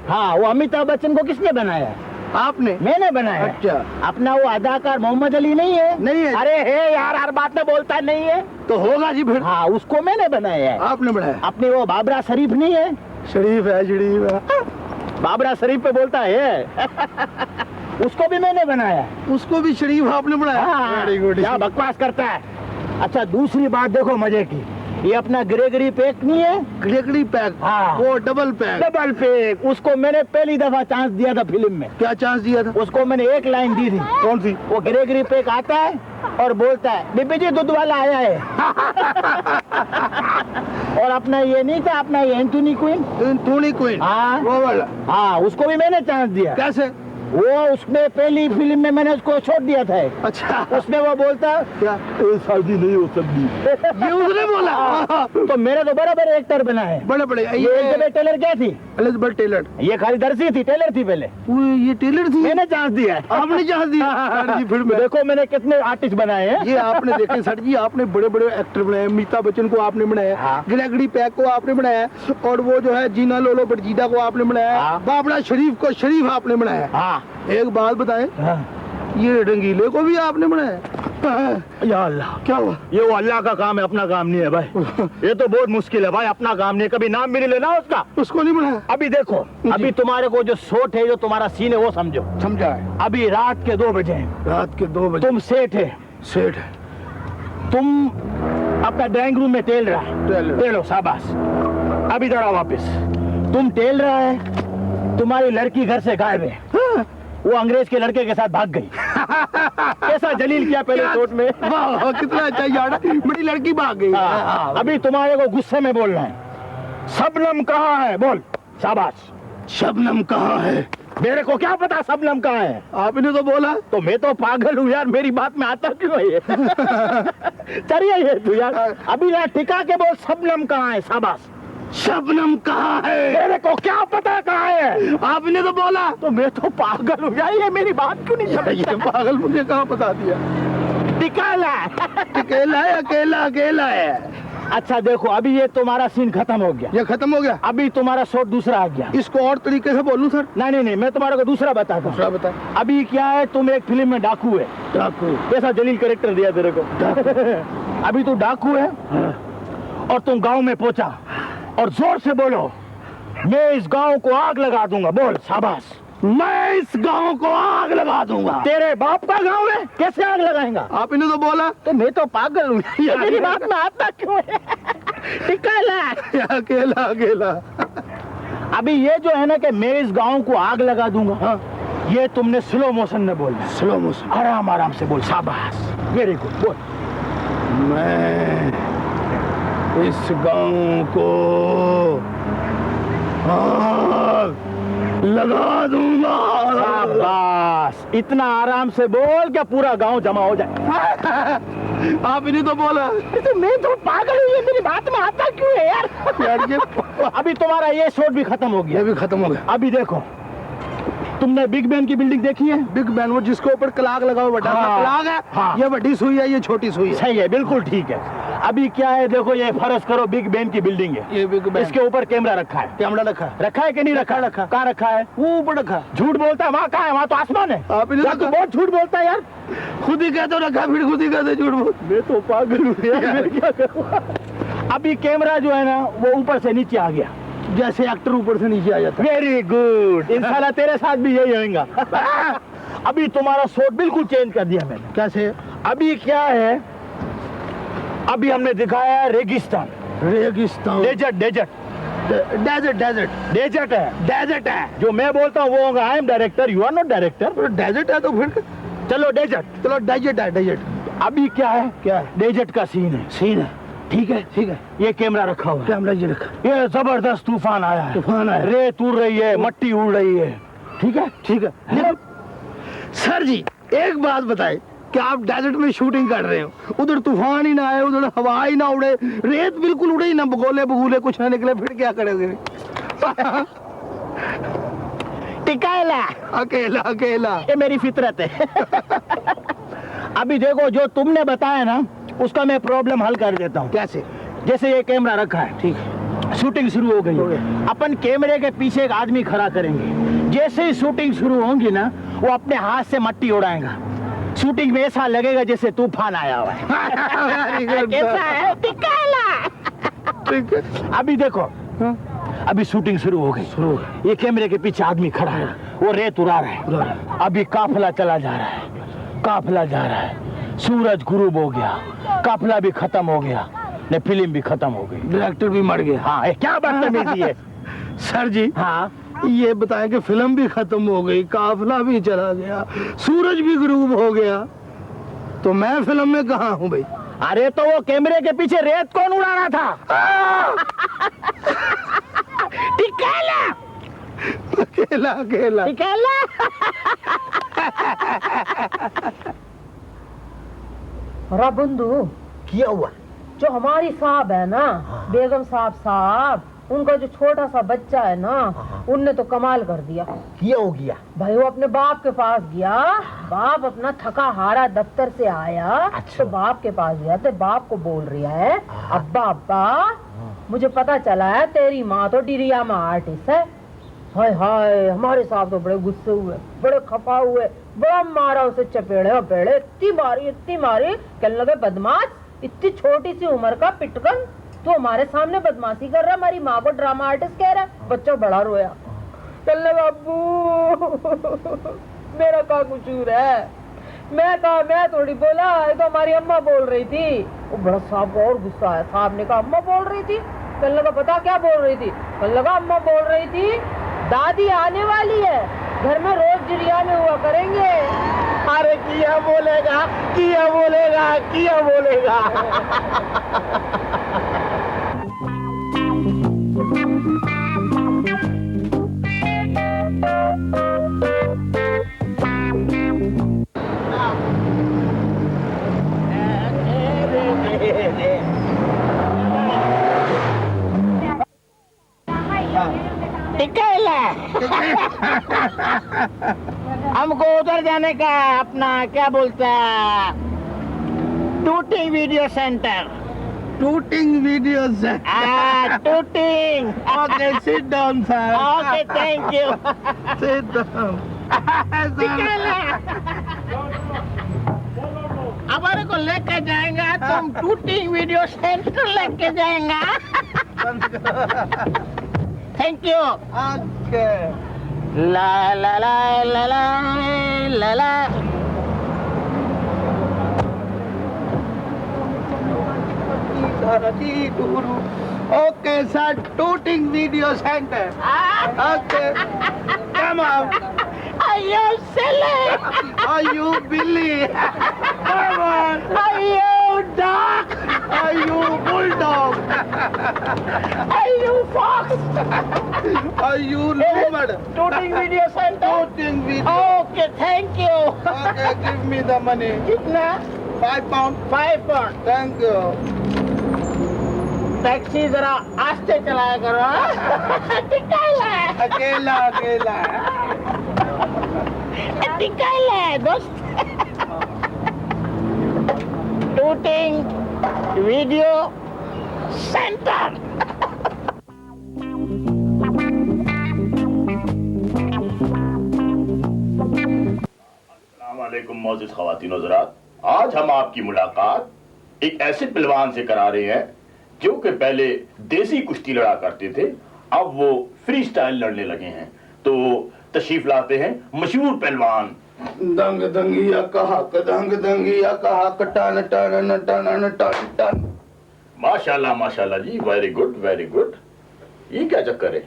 हाँ, वो अमिताभ बच्चन को किसने बनाया है? आपने? मैंने बनाया। अच्छा। अपना वो अदाकार मोहम्मद अली नहीं है? नहीं है। अरे है यार, हर बात में बोलता नहीं है तो होगा जी फिर। हाँ, उसको मैंने बनाया है। आपने बनाया? अपने वो बाबरा शरीफ नहीं है? शरीफ है, शरीफ है। बाबरा शरीफ पे बोलता है। उसको भी मैंने बनाया। उसको भी शरीफ आपने बनाया? हाँ, वेरी गुड। क्या बकवास करता है। अच्छा दूसरी बात देखो मजे की, ये अपना ग्रेगरी पैक नहीं है? Gregory pack? हाँ, वो डबल पैक। Double pack. उसको मैंने पहली दफा चांस दिया था फिल्म में। क्या चांस दिया था? उसको मैंने एक लाइन दी थी। कौन सी? वो ग्रेगरी पैक आता है और बोलता है बीबी जी दूध वाला आया है। और अपना ये नहीं था, अपना ये एंटोनी क्वीन। एंटोनी क्वीन? हाँ वो वाला? हाँ, उसको भी मैंने चांस दिया। कैसे? वो उसमें पहली फिल्म में मैंने उसको छोड़ दिया था। अच्छा। उसमें वो बोलता क्या? शादी नहीं हो सकती। ये उसने बोला? तो मेरे तो बड़े बड़े एक्टर बना है। बड़े बड़े। ये एलिजाबेथ टेलर क्या थी? Elizabeth Taylor? ये खाली दर्जी थी, टेलर थी पहले। ये टेलर थी? मैंने चांस दिया है। आपने चांस दिया? सर जी फिर देखो मैंने कितने आर्टिस्ट बनाए हैं। ये आपने देखे सर जी, आपने बड़े बड़े एक्टर बनाए। अमिताभ बच्चन को आपने बनाया, ग्रेगरी पैक को आपने बनाया, और वो जो है जीना लोलो बरजीदा को आपने बनाया, बाबरा शरीफ को शरीफ आपने बनाया। हाँ। एक बात बताएं, ये रंगीले को भी आपने बनाया? या अल्लाह, क्या हुआ? ये वो अल्लाह का काम है, अपना काम नहीं है भाई। ये तो बहुत मुश्किल है भाई, अपना काम नहीं है। कभी नाम भी नहीं लेना उसका। उसको नहीं बनाया? अभी देखो, अभी तुम्हारे को जो शॉट है, जो तुम्हारा सीन है वो समझो। समझा है। अभी रात के 2 बजे हैं। रात के 2 बजे? तुम सेठ है। सेठ है। तुम अपना ड्राइंग रूम में टेल रहा है। टेलो, शाबाश। अभी जरा वापस तुम टेल रहा है, तुम्हारी लड़की घर से गायब है। वो अंग्रेज के लड़के के साथ भाग गई। कैसा जलील किया पहले शॉट में। वाह, कितना अच्छा यार, मेरी लड़की भाग गई। अभी तुम्हारे को गुस्से में बोलना है। शबनम कहाँ है? बोल। शाबाश। शबनम कहाँ है? मेरे को क्या पता शबनम कहाँ है? आपने तो बोला। तो मैं तो पागल हूँ यार, मेरी बात में आता क्यों है ये? चलिए ये तू यार, अभी यार टिका के बोल शबनम कहाँ है। शाबाश। शबनम कहाँ है? मेरे को क्या पता कहाँ है? आपने तो बोला। तो मैं तो पागल हूँ यार, ये मेरी बात क्यों नहीं समझ? पागल मुझे कहाँ बता दिया? टिकाला अकेला है, अकेला अकेला है। अच्छा देखो, अभी ये तुम्हारा सीन खत्म हो गया। ये खत्म हो गया? अभी तुम्हारा शॉट दूसरा आ गया। इसको और तरीके से बोलूं सर? नहीं, मैं तुम्हारे को दूसरा बताता हूँ। दूसरा बता। अभी क्या है, तुम एक फिल्म में डाकू है। डाकू? कैसा जलील कैरेक्टर दिया तेरे को। अभी तू डाकू है और तुम गांव में पहुंचा और जोर से बोलो, मैं इस गांव को आग लगा दूंगा। बोल। शाबाश। मैं इस गांव को आग लगा दूंगा। तेरे बाप का गांव है, कैसे आग लगाएगा? आपने तो बोला। तो मैं तो पागल हूँ, मेरी बात में आता क्यों है? अकेला अकेला। अभी ये जो है ना कि मैं इस गांव को आग लगा दूंगा, ये तुमने स्लो मोशन में बोलना। Slow motion. आराम आराम से बोल। शाबाश, वेरी गुड, बोल। मैं इस गांव को आग लगा दूंगा। शाबाश, इतना आराम से बोल क्या पूरा गांव जमा हो जाए। आप इन्हें तो बोला। तो मैं तो पागल हूँ, ये मेरी बात में आता क्यों है यार? यार ये अभी तुम्हारा ये शॉट भी खत्म हो गया। ये भी खत्म हो गया। अभी देखो, तुमने बिग बैन की बिल्डिंग देखी है? बिग बैन, वो जिसके ऊपर क्लाक लगा हुआ बड़ा हाँ, क्लाक है। हाँ। ये बड़ी सुई है, ये छोटी सुई है। सही है, बिल्कुल ठीक है। अभी क्या है देखो, ये फर्ज करो बिग बैन की बिल्डिंग है। ये बिग बैन, इसके ऊपर कैमरा रखा है। कैमरा रखा है। रखा है कि नहीं रखा? रखा। कहाँ रखा है? वो ऊपर रखा है। झूठ बोलता है, वहाँ कहाँ है? वहाँ तो आसमान है। आप इन्हें यार, तू बहुत झूठ बोलता है यार। खुद ही कहते रखा, फिर खुद ही कहते झूठ बोल। मैं तो पागल हूँ यार, मैं क्या करूँ? अभी कैमरा जो है ना, वो ऊपर से नीचे आ गया, जैसे एक्टर ऊपर से नीचे आ जाता है। Very good. इंशाल्लाह तेरे साथ भी यही होगा। अभी तुम्हारा शॉट बिल्कुल चेंज कर दिया मैंने। कैसे? अभी क्या है, अभी हमने दिखाया है रेगिस्तान, रेगिस्तान, desert, desert, desert, desert, desert है, डेजर्ट है। जो मैं बोलता हूँ वो होगा I am director, you are not director. Desert है तो फिर चलो डेजर्ट। चलो डेजर्ट है, डेजर्ट। अभी क्या है? क्या है? डेजर्ट का सीन है। सीन है। ठीक है, ठीक है। ये कैमरा रखा हुआ है। कैमरा ये रखा। ये जबरदस्त तूफान आया है। तूफान आया। रेत उड़ रही है, मट्टी उड़ रही है। ठीक है, ठीक है। सर जी एक बात बताए कि आप डेजर्ट में शूटिंग कर रहे हो, उधर तूफान ही ना आए, उधर हवा ही ना उड़े, रेत बिल्कुल उड़े ही ना, बगोले बगूले कुछ ना निकले, फिर क्या करोगे? टिकाएला, अकेला अकेला। ये मेरी फितरत है। अभी देखो, जो तुमने बताया ना, उसका मैं प्रॉब्लम हल कर देता हूँ। कैसे? जैसे ये कैमरा रखा है, ठीक है, शूटिंग शुरू हो गई है। अपन कैमरे के पीछे एक आदमी खड़ा करेंगे। जैसे ही शूटिंग शुरू होगी ना, वो अपने हाथ से मट्टी उड़ाएगा। शूटिंग में ऐसा लगेगा जैसे तूफान आया हुआ है। कैसा है? टिकाएला। ठीक है। अभी देखो, अभी शूटिंग शुरू हो गई। ये कैमरे के पीछे आदमी खड़ा है, वो रेत उड़ा रहा है। अभी काफिला चला जा रहा है, काफिला जा रहा है। सूरज गुरूब हो गया, काफिला भी खत्म हो गया, ने फिल्म भी खत्म हो गई, डायरेक्टर भी मर गया। हाँ, ये क्या बदतमीजी है? सर जी हाँ, ये बताएं कि फिल्म भी खत्म हो गई, काफिला भी चला गया, सूरज भी गुरूब हो गया, तो मैं फिल्म में कहाँ हूँ भाई? अरे तो वो कैमरे के पीछे रेत कौन उड़ा रहा था? टिकाला, अकेला अकेला। टिकाला। बंधु, क्या हुआ? जो हमारी साहब है ना, बेगम साहब, उनका जो छोटा सा बच्चा है ना, उनने तो कमाल कर दिया। क्या हो गया भाई? वो अपने बाप के पास गया, बाप अपना थका हारा दफ्तर से आया। अच्छा। तो बाप के पास गया तो बाप को बोल रहा है, अब्बा अब्बा, मुझे पता चला है तेरी माँ तो डिरिया में आर्टिस्ट है। हाय हाय, हमारे साहब तो बड़े गुस्से हुए, बड़े खपा हुए, बड़ा मारा उसे, चपेड़े पेड़े, इतनी मारी, कहने लगे बदमाश, इतनी छोटी सी उम्र का पिटकन, तो हमारे सामने बदमाशी कर रहा, हमारी माँ को ड्रामा आर्टिस्ट कह रहा है। बच्चा बड़ा रोया, कहने बाबू मेरा क्या कसूर है? मैं थोड़ी बोला, ये तो हमारी अम्मा बोल रही थी। वो बड़ा साहब को और गुस्सा आया। साहब ने कहा अम्मा बोल रही थी? कहने लगा पता क्या बोल रही थी? कहने लगा अम्मा बोल रही थी दादी आने वाली है, घर में रोज जिरिया में हुआ करेंगे। अरे किया बोलेगा, किया बोलेगा, किया बोलेगा। हमको उधर जाने का, अपना क्या बोलता है, shooting video center. Shooting video से। Shooting. Okay, sit down sir. Okay, thank you. Sit down. हमारे को लेके जाएगा तो हम शूटिंग वीडियो सेंटर लेके जाएगा। Thank you. ओके। ला ला ला ला ला ला ला। Okay sir, shooting video centre. Okay, come on. Are you silly? Are you Billy? Come on. Are you dog? Are you bulldog? Are you fox? Are you leopard? Shooting video center. Shooting video. Okay, thank you. Okay, give me the money. कितना? 5 pounds. 5 pound. Thank you. Taxi जरा आस्ते चलाया करो टिकाला अकेला अकेला टिकाला दोस्त shooting video centre अस्सलाम वालेकुम मोअज़्ज़िज़ ख़वातीन व हज़रात, आज हम आपकी मुलाकात एक ऐसे पहलवान से करा रहे हैं जो कि पहले देसी कुश्ती लड़ा करते थे, अब वो फ्री स्टाइल लड़ने लगे हैं। तो तशरीफ लाते हैं मशहूर पहलवान दंग दंगिया कहा दंग दंगिया कहा टन टन टन टन टन। माशाल्लाह माशाल्लाह जी, वेरी गुड वेरी गुड। ये क्या चक्कर है,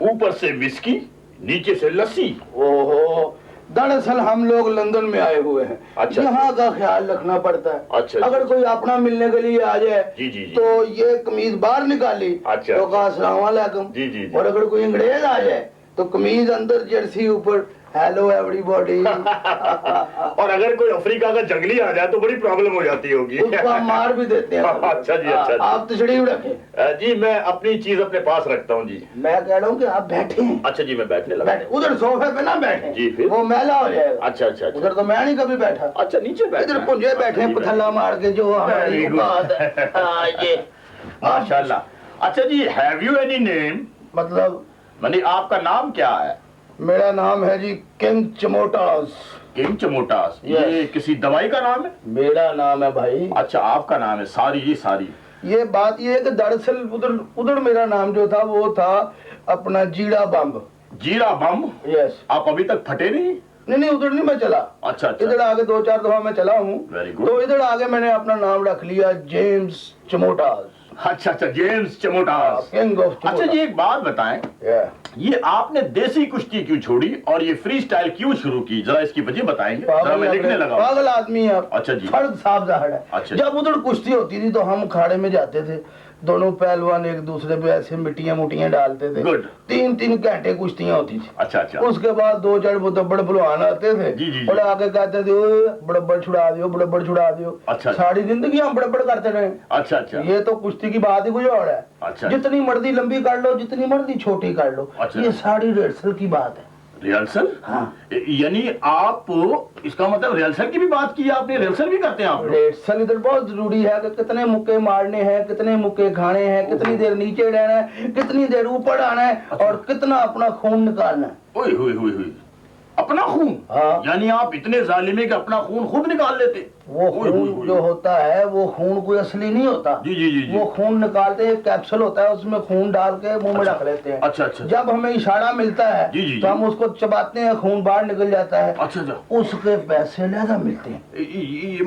ऊपर से विस्की नीचे से लस्सी? ओहो, दरअसल हम लोग लंदन में आए हुए हैं। अच्छा, यहाँ का ख्याल रखना पड़ता है। अच्छा, अगर कोई अपना मिलने के लिए आ जाए जी जी जी, तो ये कमीज बाहर निकाली अच्छा, तो कहा अस्सलाम वालेकुम जी जी जी। और अगर कोई अंग्रेज आ जाए तो कमीज अंदर जर्सी ऊपर हेलो एवरीबॉडी। और अगर कोई अफ्रीका का जंगली आ जाए तो बड़ी प्रॉब्लम हो जाती होगी। उसको हम मार भी देते हैं। अच्छा जी अच्छा जी। आप तशरीफ रखें। जी मैं अपनी चीज अपने पास रखता हूँ जी। मैं कह रहा हूँ कि आप बैठे हैं। अच्छा जी, मैं बैठने लगा। बैठे उधर सोफे पे ना बैठे जी, फिर वो मैला हो जाएगा। अच्छा अच्छा अच्छा। उधर तो मैं नहीं कभी बैठा। अच्छा नीचे बैठे, इधर पुंजे बैठे हैं पथला मार के जो हमारी बात है। हाँ, ये माशाल्लाह। अच्छा जी, हैव यू एनी नेम? मतलब माने आपका नाम क्या है? मेरा नाम है जी किंग चमोटास। किंग चमोटास? ये किसी दवाई का नाम है? मेरा नाम है भाई। अच्छा आपका नाम है। सारी जी सारी। ये बात ये है कि दरअसल उधर उधर मेरा नाम जो था वो था अपना जीरा बम। जीरा बम? यस। आप अभी तक फटे नहीं? नहीं उधर नहीं मैं चला। अच्छा अच्छा। इधर आगे 2-4 दफा मैं चला हूँ। Very good. तो इधर आगे मैंने अपना नाम रख लिया जेम्स चमोटास। अच्छा अच्छा, जेम्स चमोटास, किंग ऑफ। अच्छा जी एक बात बताएं, ये आपने देसी कुश्ती क्यों छोड़ी और ये फ्री स्टाइल क्यों शुरू की, जरा इसकी वजह बताएंगे? जरा मैं लिखने लगा। पागल आदमी है आप। अच्छा जी। फर्क साफ जाहिर है। अच्छा। जब उधर कुश्ती होती थी तो हम अखाड़े में जाते थे, दोनों पहलवान एक दूसरे पे ऐसे मिट्टियां मुट्टियां डालते थे। गुड। 3-3 घंटे कुश्तियां होती थी। अच्छा अच्छा। उसके बाद 2-4 बड़े पहलवान आते थे। जी, जी, जी। और आगे कहते थे ओए बड़ब्बड़ छुड़ा दियो, बड़ब्बड़ छुड़ा दियो। अच्छा। सारी जिंदगी हम बड़ब्बड़ करते रहे। अच्छा अच्छा। ये तो कुश्ती की बात ही कुछ और है। अच्छा। जितनी मर्जी लंबी कर लो, जितनी मर्जी छोटी कर लो। अच्छा। ये सारी रिहर्सल की बात है। रिहर्सल? हाँ। यानी आप, इसका मतलब रिहर्सल की भी बात की आपने? रिहर्सल भी करते हैं आप लोग? रिहर्सल इधर बहुत जरूरी है कि कितने मुक्के मारने हैं, कितने मुक्के खाने हैं, कितनी देर नीचे रहना है, कितनी देर ऊपर आना है और कितना अपना खून निकालना है। ओए हुई हुई हुई, अपना खून? हाँ। यानी आप इतने जालिम कि अपना खून खुद निकाल लेते? वो खून जो होता है वो खून कोई असली नहीं होता। जी जी जी जी। वो खून निकालते हैं, कैप्सूल होता है उसमें खून डाल के मुंह में रख लेते हैं। अच्छा अच्छा। जब हमें इशारा मिलता है जी, जी, तो जी। हम उसको चबाते हैं, खून बाहर निकल जाता है। अच्छा अच्छा। उसके पैसे ज्यादा मिलते हैं।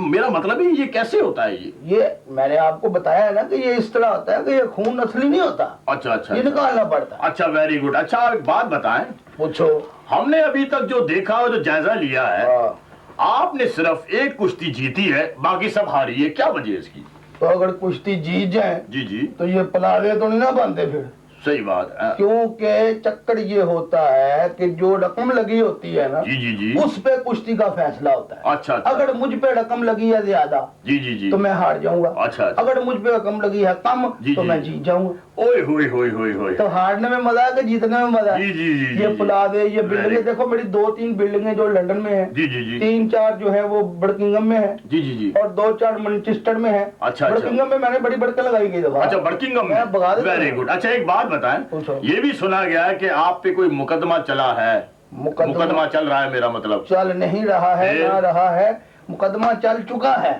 मेरा मतलब है ये कैसे होता है? ये मैंने आपको बताया है ना कि ये इस तरह होता है कि ये खून असली नहीं होता। अच्छा अच्छा। ये निकालना पड़ता है। अच्छा वेरी गुड। अच्छा आप एक बात बताएं, पूछो। हमने अभी तक जो देखा और जो जायजा लिया है, हाँ। आपने सिर्फ एक कुश्ती जीती है, बाकी सब हारी है, क्या वजह है इसकी? तो अगर कुश्ती जीत जाए जी जी, तो ये पलावे तो नहीं ना बनते फिर। सही बात है। क्योंकि चक्कर ये होता है कि जो रकम लगी होती है ना, जी जी जी। उस पे कुश्ती का फैसला होता है। अच्छा अच्छा। अगर मुझ पे रकम लगी है ज्यादा जी जी जी तो मैं हार जाऊंगा। अच्छा अच्छा। अगर मुझ पे रकम लगी है कम जी, तो जी। मैं जीत जाऊंगा। ओए होए होए होए होए। तो हारने में मजा है कि जीतने में मजा है? जी जी जी ये जी, पुलावे, ये बिल्डिंगें Very- देखो, मेरी 2-3 बिल्डिंगें जो लंदन में है, जी जी जी 3-4 जो है वो बर्किंगम में है जी जी जी। और 2-4 मैनचेस्टर में है। अच्छा, अच्छा। बर्किंगम में मैंने बड़ी बड़के लगाई गई दफा। अच्छा बर्किंगम मैं भगा में, देता वेरी हूँ। गुड। अच्छा एक बात बताएं, पूछो। ये भी सुना गया है कि आप पे कोई मुकदमा चला है? मुकदमा चल रहा है, मेरा मतलब। चल नहीं रहा है, फिर? ना रहा है, मुकदमा चल चुका है।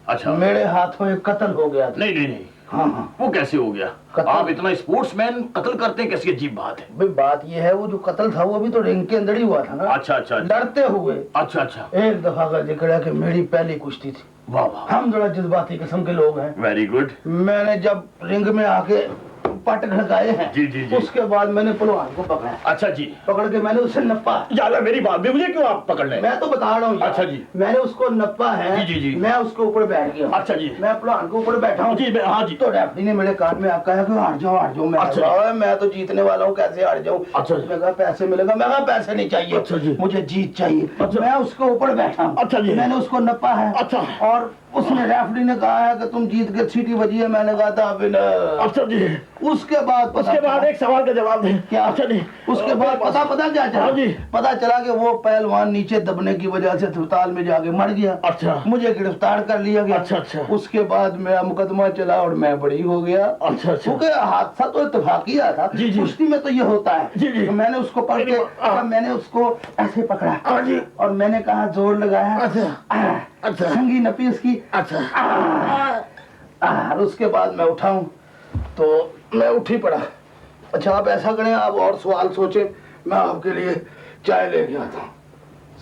अच्छा। मेरे हाथों एक कत्ल हो गया था। नहीं नहीं नहीं, हाँ हाँ। वो कैसे हो गया? कत्ल? आप इतना स्पोर्ट्समैन कत्ल करते हैं, कैसी अजीब बात है। भाई बात ये है, वो जो कत्ल था वो भी तो रिंग के अंदर ही हुआ था ना। अच्छा अच्छा अच्छा। लड़ते हुए। अच्छा अच्छा। एक दफा का जिक्र है कि मेरी पहली कुश्ती थी। वाह वाह, हम जरा जज्बाती किस्म के लोग हैं। Very good. मैंने जब रिंग में आके पट घड़काए हैं। जी, जी, जी। उसके बाद मैंने पहलवान को पकड़ा, अच्छा जी। पकड़ के मैंने उसे नप्पा। ज्यादा मेरी बात भी, मुझे क्यों आप पकड़ रहे हैं? मैं तो बता रहा हूँ। अच्छा जी। मैंने उसको नप्पा है। जी, जी, जी। मैं उसके ऊपर बैठ गया। अच्छा जी। मैं पहलवान के ऊपर बैठा हूँ। जी, हाँ जी। तो रेफरी ने मेरे कान में आकर कि हार जाओ। मैं अच्छा कहा, मैं तो जीतने वाला हूँ, कैसे हार जाऊँ? अच्छा जी। मैं कहा पैसे मिलेगा। मैं कहा पैसे नहीं चाहिए। अच्छा जी। मुझे जीत चाहिए। अच्छा। मैं उसके ऊपर बैठा हूँ। अच्छा जी। मैंने उसको नप्पा है। अच्छा। और उसने रेफरी ने कहा है कि तुम जीत के, सीटी बजी है। मैंने कहा था अच्छा जी। उसके बाद एक सवाल का जवाब दें। क्या? अच्छा जी। उसके बाद पता क्या चला? हाँ जी। पता चला कि वो पहलवान नीचे दबने की वजह से अस्पताल में जाके मर गया। अच्छा। मुझे गिरफ्तार कर लिया गया। अच्छा, अच्छा। उसके बाद मेरा मुकदमा चला और मैं बरी हो गया। अच्छा, अच्छा। क्योंकि हादसा तो इत्तेफाकी आया था। जी, जी। कुश्ती में तो ये होता है। जी, जी। तो मैंने उसको पकड़ के, मैंने उसको ऐसे पकड़ा। हाँ जी। और मैंने कहा जोर लगाया। अच्छा। अच्छा। संगी नपी उसकी। अच्छा। और उसके बाद मैं उठाऊं तो मैं उठ ही पड़ा। अच्छा आप ऐसा करें, आप और सवाल सोचें, मैं आपके लिए चाय लेके आता हूँ।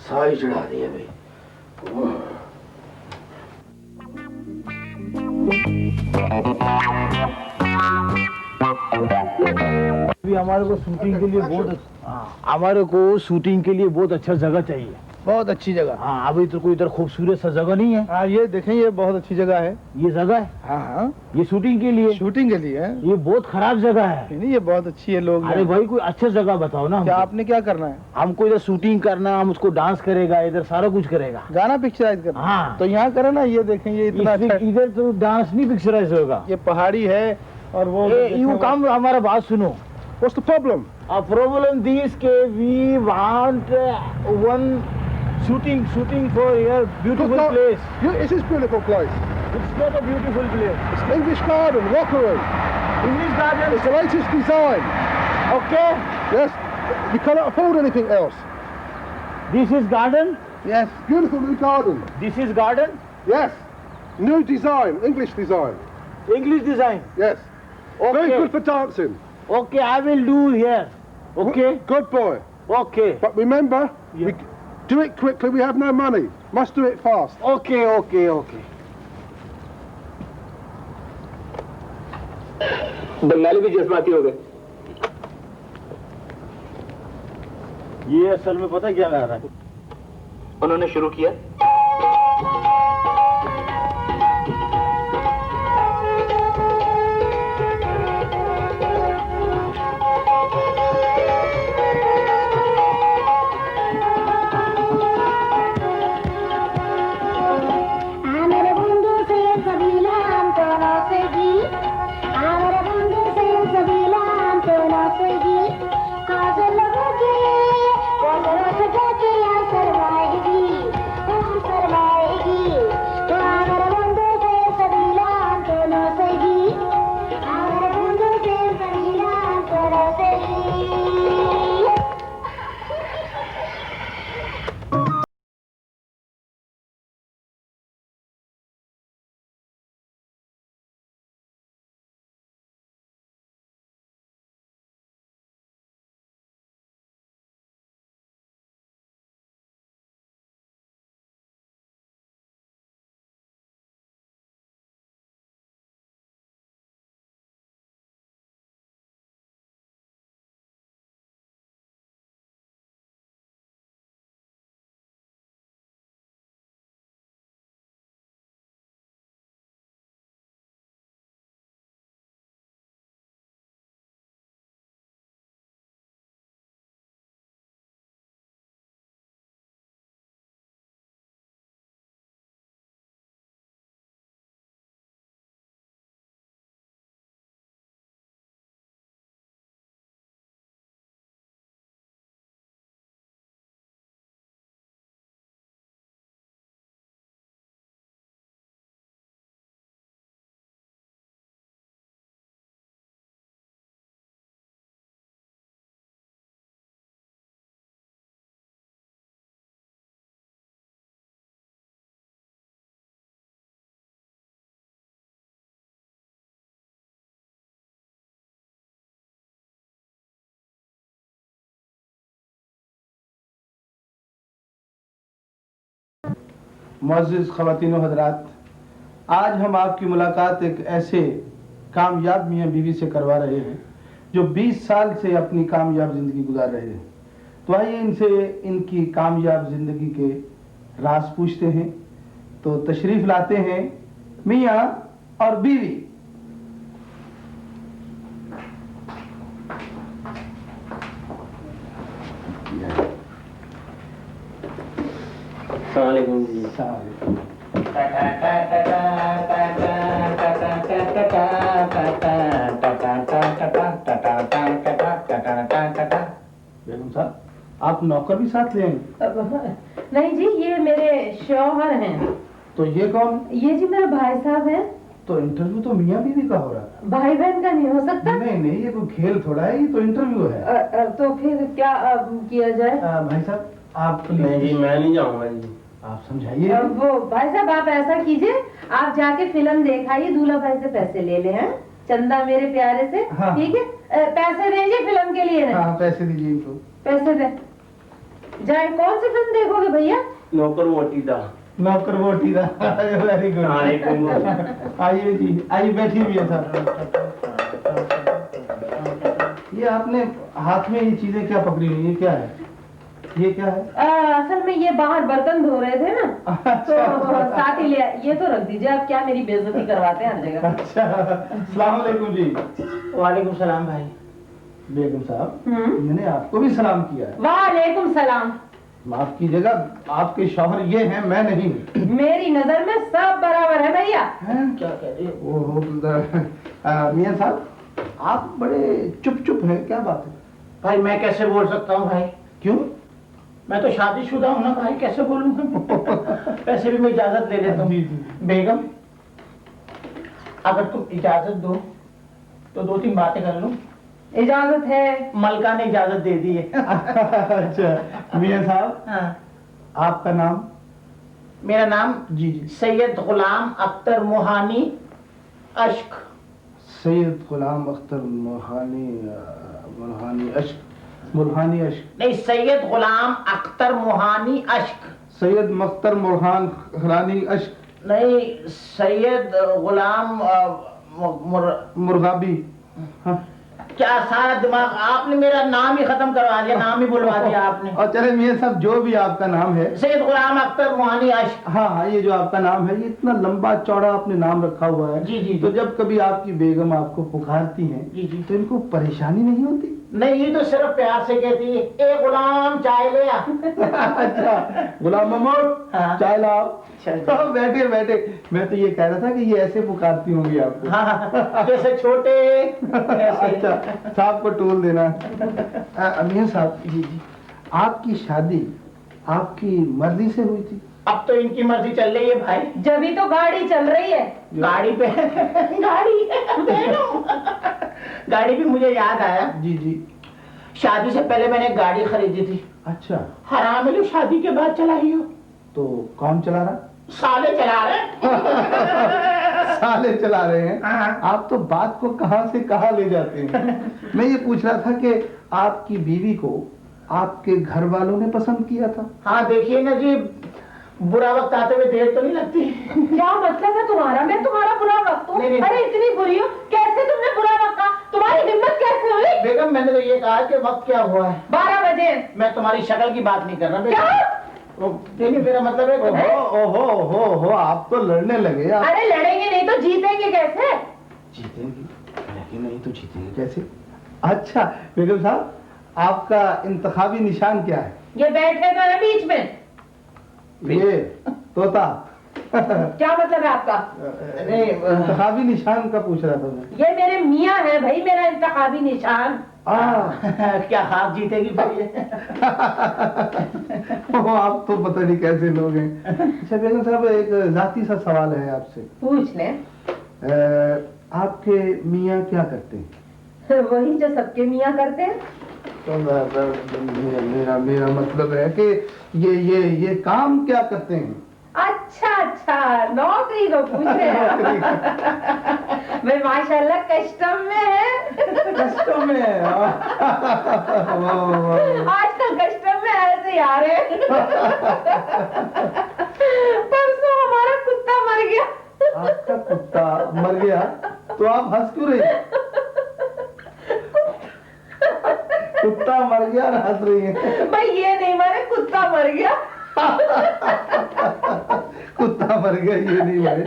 साई चढ़ा दी है भाई। अभी हमारे को शूटिंग के लिए बहुत अच्छा जगह चाहिए। बहुत अच्छी जगह। हाँ, अभी तो कोई इधर खूबसूरत सा जगह नहीं है। हाँ ये देखें, ये बहुत अच्छी जगह है। ये जगह है। हाँ ये शूटिंग के लिए। शूटिंग के लिए है। ये बहुत खराब जगह है। नहीं ये बहुत अच्छी है। लोग अरे भाई कोई अच्छी जगह बताओ ना। क्या आपने क्या करना है? हमको इधर शूटिंग करना, हम उसको डांस करेगा, इधर सारा कुछ करेगा, गाना पिक्चराइज करना। हाँ। तो यहाँ करें ना। ये देखें, ये इतना अच्छा। इधर तो डांस नहीं पिक्चराइज होगा। ये पहाड़ी है और वो यू कम, हमारा बात सुनो। What's the problem? A problem this case we want one shooting for here beautiful place. Is this beautiful place? It's not a beautiful place. It's English Garden, Rockery. English garden. It's the latest design. Okay. Yes. You cannot afford anything else. This is garden. Yes. Beautiful new garden. This is garden. Yes. New design, English design. English design. Yes. Very Okay. good for dancing. Okay, I will do here. Okay. Good boy. Okay. But remember, Yeah. do it quickly. We have no money. Must do it fast. Okay. Bengali भी जज्बाती हो गए। ये असल में पता क्या लग रहा है? उन्होंने शुरू किया। मुअज़्ज़िज़ ख़वातीन व हज़रात, आज हम आपकी मुलाकात एक ऐसे कामयाब मियाँ बीवी से करवा रहे हैं, जो 20 साल से अपनी कामयाब जिंदगी गुजार रहे हैं। तो आइए इनसे इनकी कामयाब जिंदगी के राज पूछते हैं। तो तशरीफ लाते हैं मियाँ और बीवी। अस्सलामुअलैकुम जी। बेगम साहब, आप नौकर भी साथ ले आए? नहीं जी, ये मेरे शौहर हैं। तो ये कौन? ये जी मेरे भाई साहब हैं। तो इंटरव्यू तो मियाँ बीवी का हो रहा है। भाई बहन का नहीं हो सकता? नहीं नहीं, ये कोई खेल थोड़ा है, ये तो इंटरव्यू है। तो फिर क्या किया जाए? भाई साहब आप नहीं जी, मैं नहीं जाऊंगा जी। आप समझाइए। वो भाई साहब आप ऐसा कीजिए, आप जाके फिल्म देखाइए, दूल्हा भाई से पैसे ले ले हैं, चंदा मेरे प्यारे से। हाँ। ठीक है, पैसे दीजिए फिल्म के लिए। हाँ, पैसे दीजिए इनको। पैसे दे जाए। कौन सी फिल्म देखोगे भैया? नौकर वोटी दा। नौकर वोटी दा। Very good. आइए जी, आइए बैठिए भैया साहब। ये आपने हाथ में ये चीजें क्या पकड़ी हुई, ये क्या है? ये क्या है? असल में ये बाहर बर्तन धो रहे थे ना, तो साथ ही ले ये तो रख दीजिए। आप क्या मेरी बेइज्जती करवाते हैं हर जगह। अच्छा, अस्सलाम वालेकुम जी। वालेकुम सलाम भाई। बेगम साहब, मैंने आपको भी सलाम किया है। वालेकुम सलाम। माफ कीजिएगा, आपके शौहर ये हैं, मैं नहीं। मेरी नजर में सब बराबर है भैया। क्या कह रही है? मियाँ साहब, आप बड़े चुप चुप हैं, क्या बात है? भाई मैं कैसे बोल सकता हूँ भाई? क्यों? मैं तो शादीशुदा हूँ ना भाई, कैसे बोलूँगा? वैसे भी मैं इजाजत ले लेता हूँ। बेगम, अगर तुम इजाजत दो तो 2-3 बातें कर लूं। इजाजत है? मलका ने इजाजत दे दी है। अच्छा मियाँ साहब, हाँ। आपका नाम? मेरा नाम जी जी। सैयद गुलाम अख्तर मोहानी अश्क। सैयद गुलाम अख्तर मोहानी अश्क। मुल्हानी अश्क नहीं, सैयद गुलाम अख्तर मोहानी अश्क। सैयद मख्तर मुल्हान खरानी अश्क। नहीं, सैयद गुलाम मुर्गाबी। हाँ। क्या सारा दिमाग आपने मेरा नाम ही खत्म करवा दिया, नाम ही बुलवा दिया आपने। और चले मियाँ साहब, जो भी आपका नाम है। सैयद गुलाम अख्तर मोहानी अश्क। हाँ हाँ, ये जो आपका नाम है, ये इतना लंबा चौड़ा आपने नाम रखा हुआ है। जी जी। तो जब कभी आपकी बेगम आपको पुकारती हैं, जी जी, तो इनको परेशानी नहीं होती? नहीं, ये तो सिर्फ प्यार से कहती है, ए गुलाम चाय ले आ। अच्छा, गुलाम मोहम्मद, हाँ। चाय लाओ। बैठे बैठे, मैं तो ये कह रहा था कि ये ऐसे पुकारती होंगी आपको। हाँ, जैसे छोटे। अच्छा, साहब को टोल देना। अमीर साहब, जी जी, आपकी शादी आपकी मर्जी से हुई थी? अब तो इनकी मर्जी चल रही है भाई। जब तो गाड़ी चल रही है। गाड़ी पे गाड़ी भी मुझे याद आया। जी जी। शादी से पहले मैंने एक गाड़ी खरीदी थी। अच्छा। हराम है, शादी के बाद चलाई हो। तो कौन चला रहा? साले चला रहे। साले चला रहे हैं। हाँ। आप तो बात को कहां से कहां ले जाते हैं। मैं ये पूछ रहा था कि आपकी बीवी को आपके घर वालों ने पसंद किया था? हाँ, देखिए ना जी, बुरा वक्त आते हुए देर तो नहीं लगती। क्या मतलब है तुम्हारा? मैं तुम्हारा बुरा वक्त हूँ? अरे इतनी बुरी हो कैसे? तुमने बुरा वक्त कहा? तुम्हारी हिम्मत कैसे हुई? बेगम, मैंने तो ये कहा कि वक्त क्या हुआ है। 12 बजे। मैं तुम्हारी शक्ल की बात नहीं कर रहा। क्या? नहीं, मेरा मतलब है। ओहो, आप तो लड़ने लगे। अरे लड़ेंगे नहीं तो जीतेंगे कैसे? जीतेंगे? लेकिन नहीं तो जीतेंगे कैसे? अच्छा बेगम साहब, आपका इंतखाबी निशान क्या है? ये बैठे तो है बीच में। ये तोता। क्या मतलब है आपका? नहीं, इंतखाबी निशान का पूछ रहा था मैं। ये मेरे मियाँ है भाई, मेरा इंतखाबी निशान। क्या हाथ जीतेगी फिर ये? आप तो पता नहीं कैसे लोग हैं। अच्छा बेगम साहब, एक जाती सा सवाल है आपसे। पूछ ले। आपके मियाँ क्या करते हैं? वही जो सबके मियाँ करते हैं। तो मेरा मतलब है कि ये काम क्या करते हैं? अच्छा, नौकरी को पूछ रहे हैं। मैं माशाल्लाह कस्टम में है। कस्टम में? आजकल कस्टम में ऐसे ही आ रहे हैं। परसों हमारा कुत्ता मर गया। आपका कुत्ता मर गया? तो आप हंस क्यों रही हैं? कुत्ता मर गया और हंस रही है। भाई ये नहीं मरे, कुत्ता मर गया। कुत्ता मर गया ये नहीं मरे,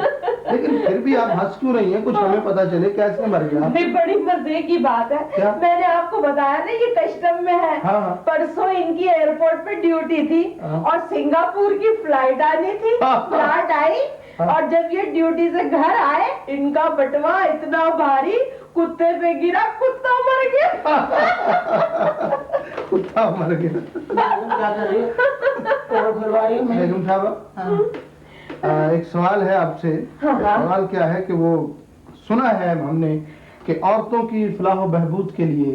लेकिन फिर भी आप हंस क्यों रही हैं? कुछ हमें पता चले कैसे मर गया। भाई बड़ी मजे की बात है। क्या? मैंने आपको बताया ना ये कस्टम में है। हाँ। परसों इनकी एयरपोर्ट पे ड्यूटी थी और सिंगापुर की फ्लाइट आनी थी। फ्लाइट आई और जब ये ड्यूटी से घर आए, इनका बटवा इतना भारी कुत्ते पे गिरा, कुत्ता मर गया। कुत्ता मर गया। क्या कर रही है? बेगम साहब, एक सवाल है आपसे। सवाल क्या है कि वो सुना है हमने कि औरतों की फलाह व बहबूद के लिए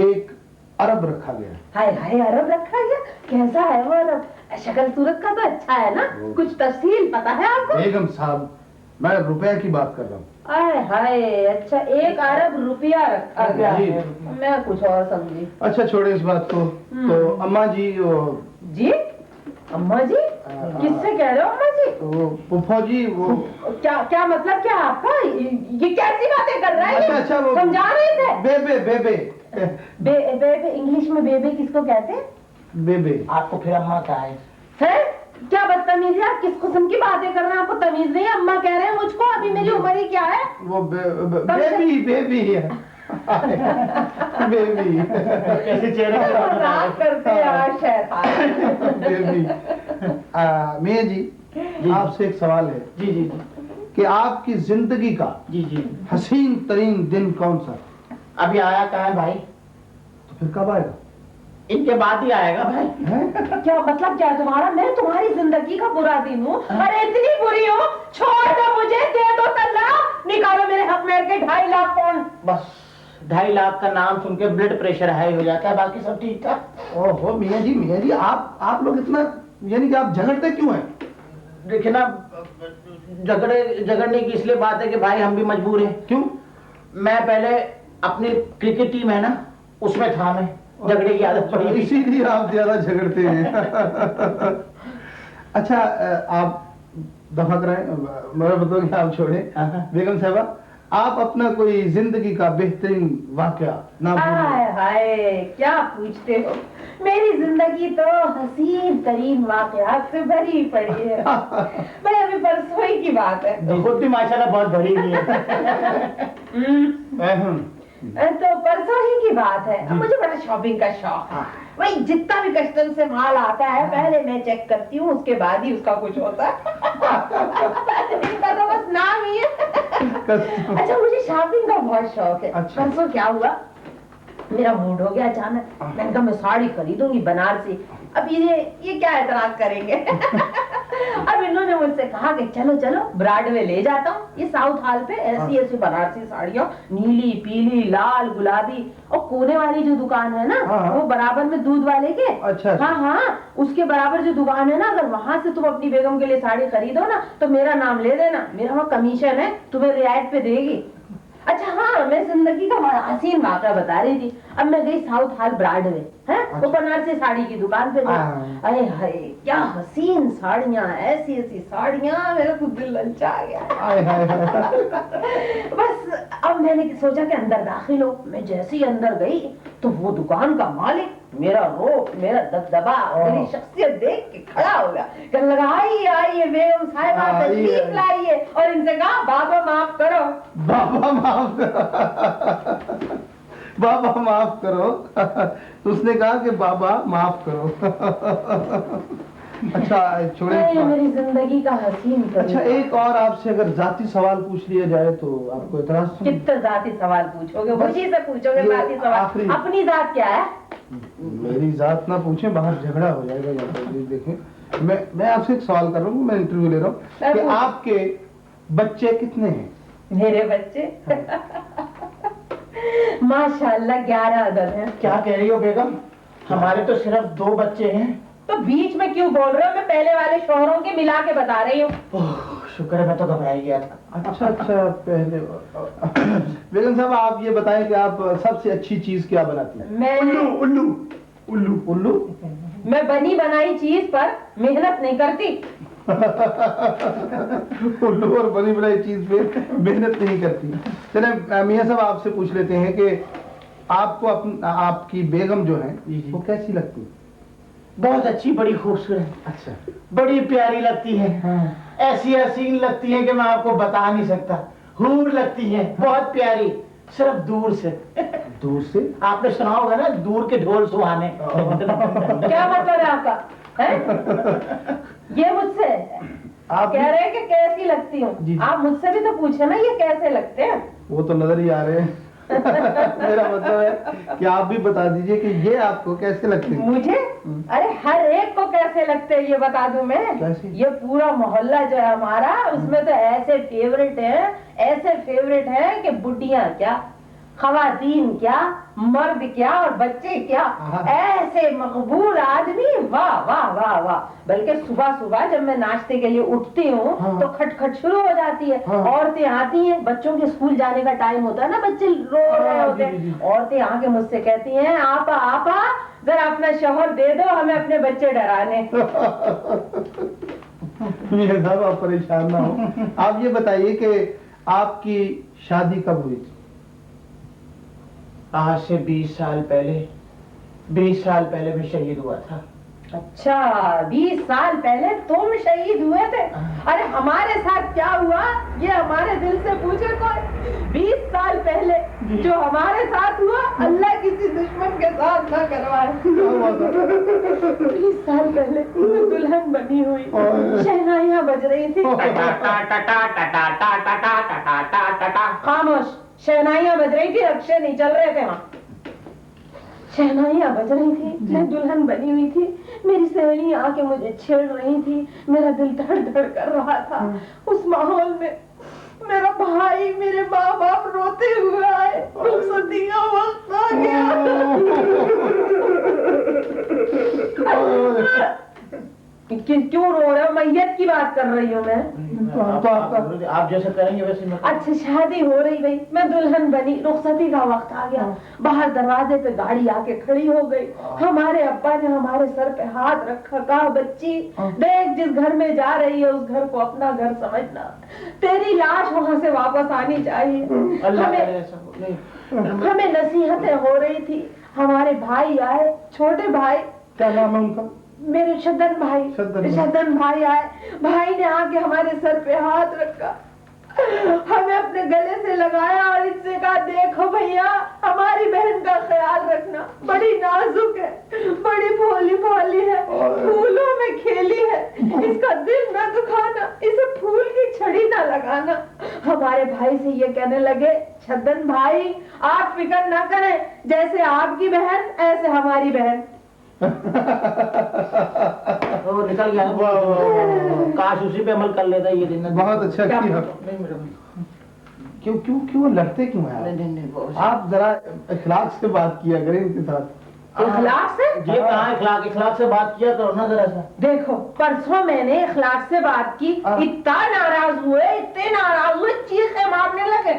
एक अरब रखा गया। हाय हाय, अरब रखा गया? कैसा है वो अरब? शक्ल सूरत का तो अच्छा है ना? कुछ तफसील पता है आपको? बेगम साहब, मैं रुपए की बात कर रहा हूँ। हाय हाय, अच्छा 1 अरब रुपया रखा गया जी। है। मैं कुछ और समझी। अच्छा छोड़े इस बात को। तो अम्मा जी जी? अम्मा जी? किससे कह रहे हो अम्मा जी? वो पुप्पो जी वो क्या मतलब क्या आपका? ये कैसी बातें कर रहा है? अच्छा वो समझा रहे थे? बेबे बेबे बेबे इंग्लिश में बेबे किसको कहते हैं? बेबे। आपको फिर अम्मा क्या है? है? क्या बदतमीजी, आप किस किस्म की बातें कर रहे हैं? आपको तमीज नहीं है? अम्मा कह रहे हैं मुझको, अभी मेरी उम्र ही क्या है? वो बेबी बेबी है। बेबी कैसे चेहरे मजाक करते हैं यार शैतान। बेबी। मियां जी, आपसे एक सवाल है। जी जी कि आपकी जिंदगी का जी जी हसीन तरीन दिन कौन सा? अभी आया कहाँ है भाई? तो फिर कब आएगा? इनके बाद ही आएगा भाई। क्या मतलब क्या है तुम्हारा? मैं तुम्हारी जिंदगी का बुरा दिन हूँ? अरे इतनी बुरी हूँ? छोड़ दो मुझे, दे दो तलाक, निकालो मेरे हक में के 2.5 लाख पाउंड। बस 2.5 लाख का नाम सुन के ब्लड प्रेशर हाई हो जाता है, बाकी सब ठीक था। ओहो मियां जी आप लोग इतना यानी कि आप झगड़ते क्यों हैं? देखिए ना, झगड़ने की इसलिए बात है कि भाई हम भी मजबूर हैं। क्यों? मैं पहले अपनी क्रिकेट टीम है ना, उसमें था, मैं झगड़े की आदत पड़ी, इसीलिए आप ज्यादा झगड़ते हैं। अच्छा आप दफा कराएं, मैं बताऊंगी, आप छोड़े। बेगम साहबा, आप अपना कोई जिंदगी का बेहतरीन वाकया ना हाय हाय, क्या पूछते हो? मेरी जिंदगी तो हसीन तरीन वाकयात से भरी पड़ी है। भाई अभी परसों ही की बात है। खुद भी माशाल्लाह बहुत भरी हुई है। तो परसों ही की बात है। अब मुझे बड़ा शॉपिंग का शौक है। भाई जितना भी कस्टम से माल आता है पहले मैं चेक करती हूँ, उसके बाद ही उसका कुछ होता है। इनका तो बस नाम ही है। अच्छा मुझे शॉपिंग का बहुत शौक है। अच्छा। परसों क्या हुआ, मेरा मूड हो गया अचानक, मैंने कहा मैं साड़ी खरीदूंगी बनारसी। अब ये क्या एतराज करेंगे? अब इन्होंने मुझसे कहा कि चलो चलो ब्रॉडवे ले जाता हूँ, ये साउथ हॉल पे ऐसी बनारसी साड़ियाँ, नीली पीली लाल गुलाबी, और कोने वाली जो दुकान है ना, वो बराबर में दूध वाले के। अच्छा। हाँ, उसके बराबर जो दुकान है ना, अगर वहाँ से तुम अपनी बेगम के लिए साड़ी खरीदो ना तो मेरा नाम ले देना, मेरा वहाँ कमीशन है, तुम्हें रियायत पे देगी। अच्छा हाँ, मैं जिंदगी का बड़ा हसीन वाक़या बता रही थी। अब मैं गई साउथ हॉल ब्रॉडवे, है वो बनारसी साड़ी की दुकान पे गई। अरे हाय क्या हसीन साड़ियाँ, ऐसी ऐसी साड़ियाँ, मेरा तो दिल ललचा गया। बस अब मैंने सोचा कि अंदर दाखिल हो। मैं जैसे ही अंदर गई तो वो दुकान का मालिक मेरा रोप, मेरा दबदबा, मेरी शख्सियत देख के खड़ा हो गया। कहने लगा आइए बेगम साहिबा तशरीफ लाइए, और इनसे कहा बाबा माफ करो। बाबा माफ करो। बाबा माफ करो। उसने कहा कि बाबा माफ करो। अच्छा छोड़े। मेरी जिंदगी का हसीन। अच्छा एक और आपसे अगर जाती सवाल पूछ लिया जाए तो आपको इतराज? कितने जाती सवाल पूछोगे? मुझी से पूछोगे जाती सवाल? अपनी जात क्या है? मेरी जात ना पूछे, बाहर झगड़ा हो जाएगा। देखें मैं आपसे एक सवाल कर रहा हूँ, मैं इंटरव्यू ले रहा हूँ कि आपके बच्चे कितने हैं? मेरे बच्चे माशाल्लाह 11 अदद हैं। क्या कह रही हो बेगम? हमारे तो सिर्फ 2 बच्चे हैं। तो बीच में क्यों बोल रहे हो? मैं पहले वाले शोहरों के मिला के बता रही हूँ। शुक्र है, मैं तो घबरा ही गया था। अच्छा पहले बेगम साहब आप ये बताएं कि आप सबसे अच्छी चीज क्या बनाती हैं? मैं उल्लू। मैं बनी बनाई चीज पर मेहनत नहीं करती। उल्लू और बनी बनाई चीज पे मेहनत नहीं करती। चले मियां साहब आपसे पूछ लेते हैं कि आपको आपकी बेगम जो है वो कैसी लगती है? बहुत अच्छी, बड़ी खूबसूरत। अच्छा, बड़ी प्यारी लगती है। ऐसी हसीन लगती है कि मैं आपको बता नहीं सकता। हूर लगती है, बहुत प्यारी, सिर्फ दूर से। दूर से? आपने सुना होगा ना, दूर के ढोल सुहाने। क्या मतलब है आपका? है? ये मुझसे आप कह रहे हैं कि कैसी लगती हूँ? आप मुझसे भी तो पूछे ना ये कैसे लगते हैं। वो तो नजर ही आ रहे हैं। मेरा मतलब है कि आप भी बता दीजिए कि ये आपको कैसे लगते हैं? मुझे? अरे हर एक को कैसे लगते हैं ये बता दूं मैं। कैसे? ये पूरा मोहल्ला जो है हमारा, उसमें तो ऐसे फेवरेट है कि बुढ़ियां क्या, खवातीन क्या, मर्द क्या और बच्चे क्या, ऐसे मकबूल आदमी, वाह वाह वाह वाह। बल्कि सुबह सुबह जब मैं नाश्ते के लिए उठती हूँ तो खटखट शुरू हो जाती है। औरतें आती हैं, बच्चों के स्कूल जाने का टाइम होता है ना, बच्चे रो रहे होते हैं, औरतें आके मुझसे कहती हैं, आपा आपा जरा अपना शौहर दे दो, हमें अपने बच्चे डराने। मियां साहब आप परेशान ना हो। आप ये बताइए कि आपकी शादी कब हुई थी? आज से 20 साल पहले, 20 साल पहले मैं शहीद हुआ था। अच्छा, 20 साल पहले तुम शहीद हुए थे? अरे हमारे साथ क्या हुआ ये हमारे दिल से पूछे कोई। 20 साल पहले जो हमारे साथ हुआ, अल्लाह किसी दुश्मन के साथ ना करवाए। 20 साल पहले मैं दुल्हन बनी हुई, शहनाइयां बज रही थी। खामोश, शहनाइयां बज रही थी, रक्षे नहीं चल रहे थे वहाँ। शहनाइयां बज रही थी, मैं दुल्हन बनी हुई थी, मेरी सहेली आके मुझे छेड़ रही थी, मेरा दिल धड़ धड़ कर रहा था। उस माहौल में मेरा भाई, मेरे माँ बाप रोते हुए आए, रुखसती का वक्त आ गया। क्यों रो रहे हो? मैयत की बात कर रही हूँ मैं। तो आप जैसे करेंगे वैसे मैं। अच्छा, शादी हो रही भाई, मैं दुल्हन बनी, रुखसती का वक्त आ गया, बाहर दरवाजे पे गाड़ी आके खड़ी हो गई। हमारे अब्बा ने हमारे सर पे हाथ रखा, कहा बच्ची देख, जिस घर में जा रही है उस घर को अपना घर समझना, तेरी लाश वहाँ से वापस आनी चाहिए। हमें नसीहतें हो रही थी। हमारे भाई आए, छोटे भाई, क्या नाम है उनका? मेरे शदन भाई आए। भाई ने आके हमारे सर पे हाथ रखा, हमें अपने गले से लगाया और इससे कहा, देखो भैया, हमारी बहन का ख्याल रखना, बड़ी नाजुक है, बड़ी भोली भाली है, फूलों में खेली है, इसका दिल ना दुखाना, इसे फूल की छड़ी ना लगाना। हमारे भाई से ये कहने लगे, छदन भाई आप फिक्र ना करें, जैसे आपकी बहन ऐसे हमारी बहन। तो निकल गया। काश उसी पे अमल कर लेता ये दिन। बहुत अच्छा किया। क्यों क्यों क्यों लड़ते क्यों हैं आप? जरा इखलाक से बात किया करें इनके साथ। इखलाक से? ये कहाँ इखलाक से बात किया करो ना जरा सा। देखो, परसों मैंने इखलाक से बात की, इतने नाराज हुए, चीखे मारने लगे।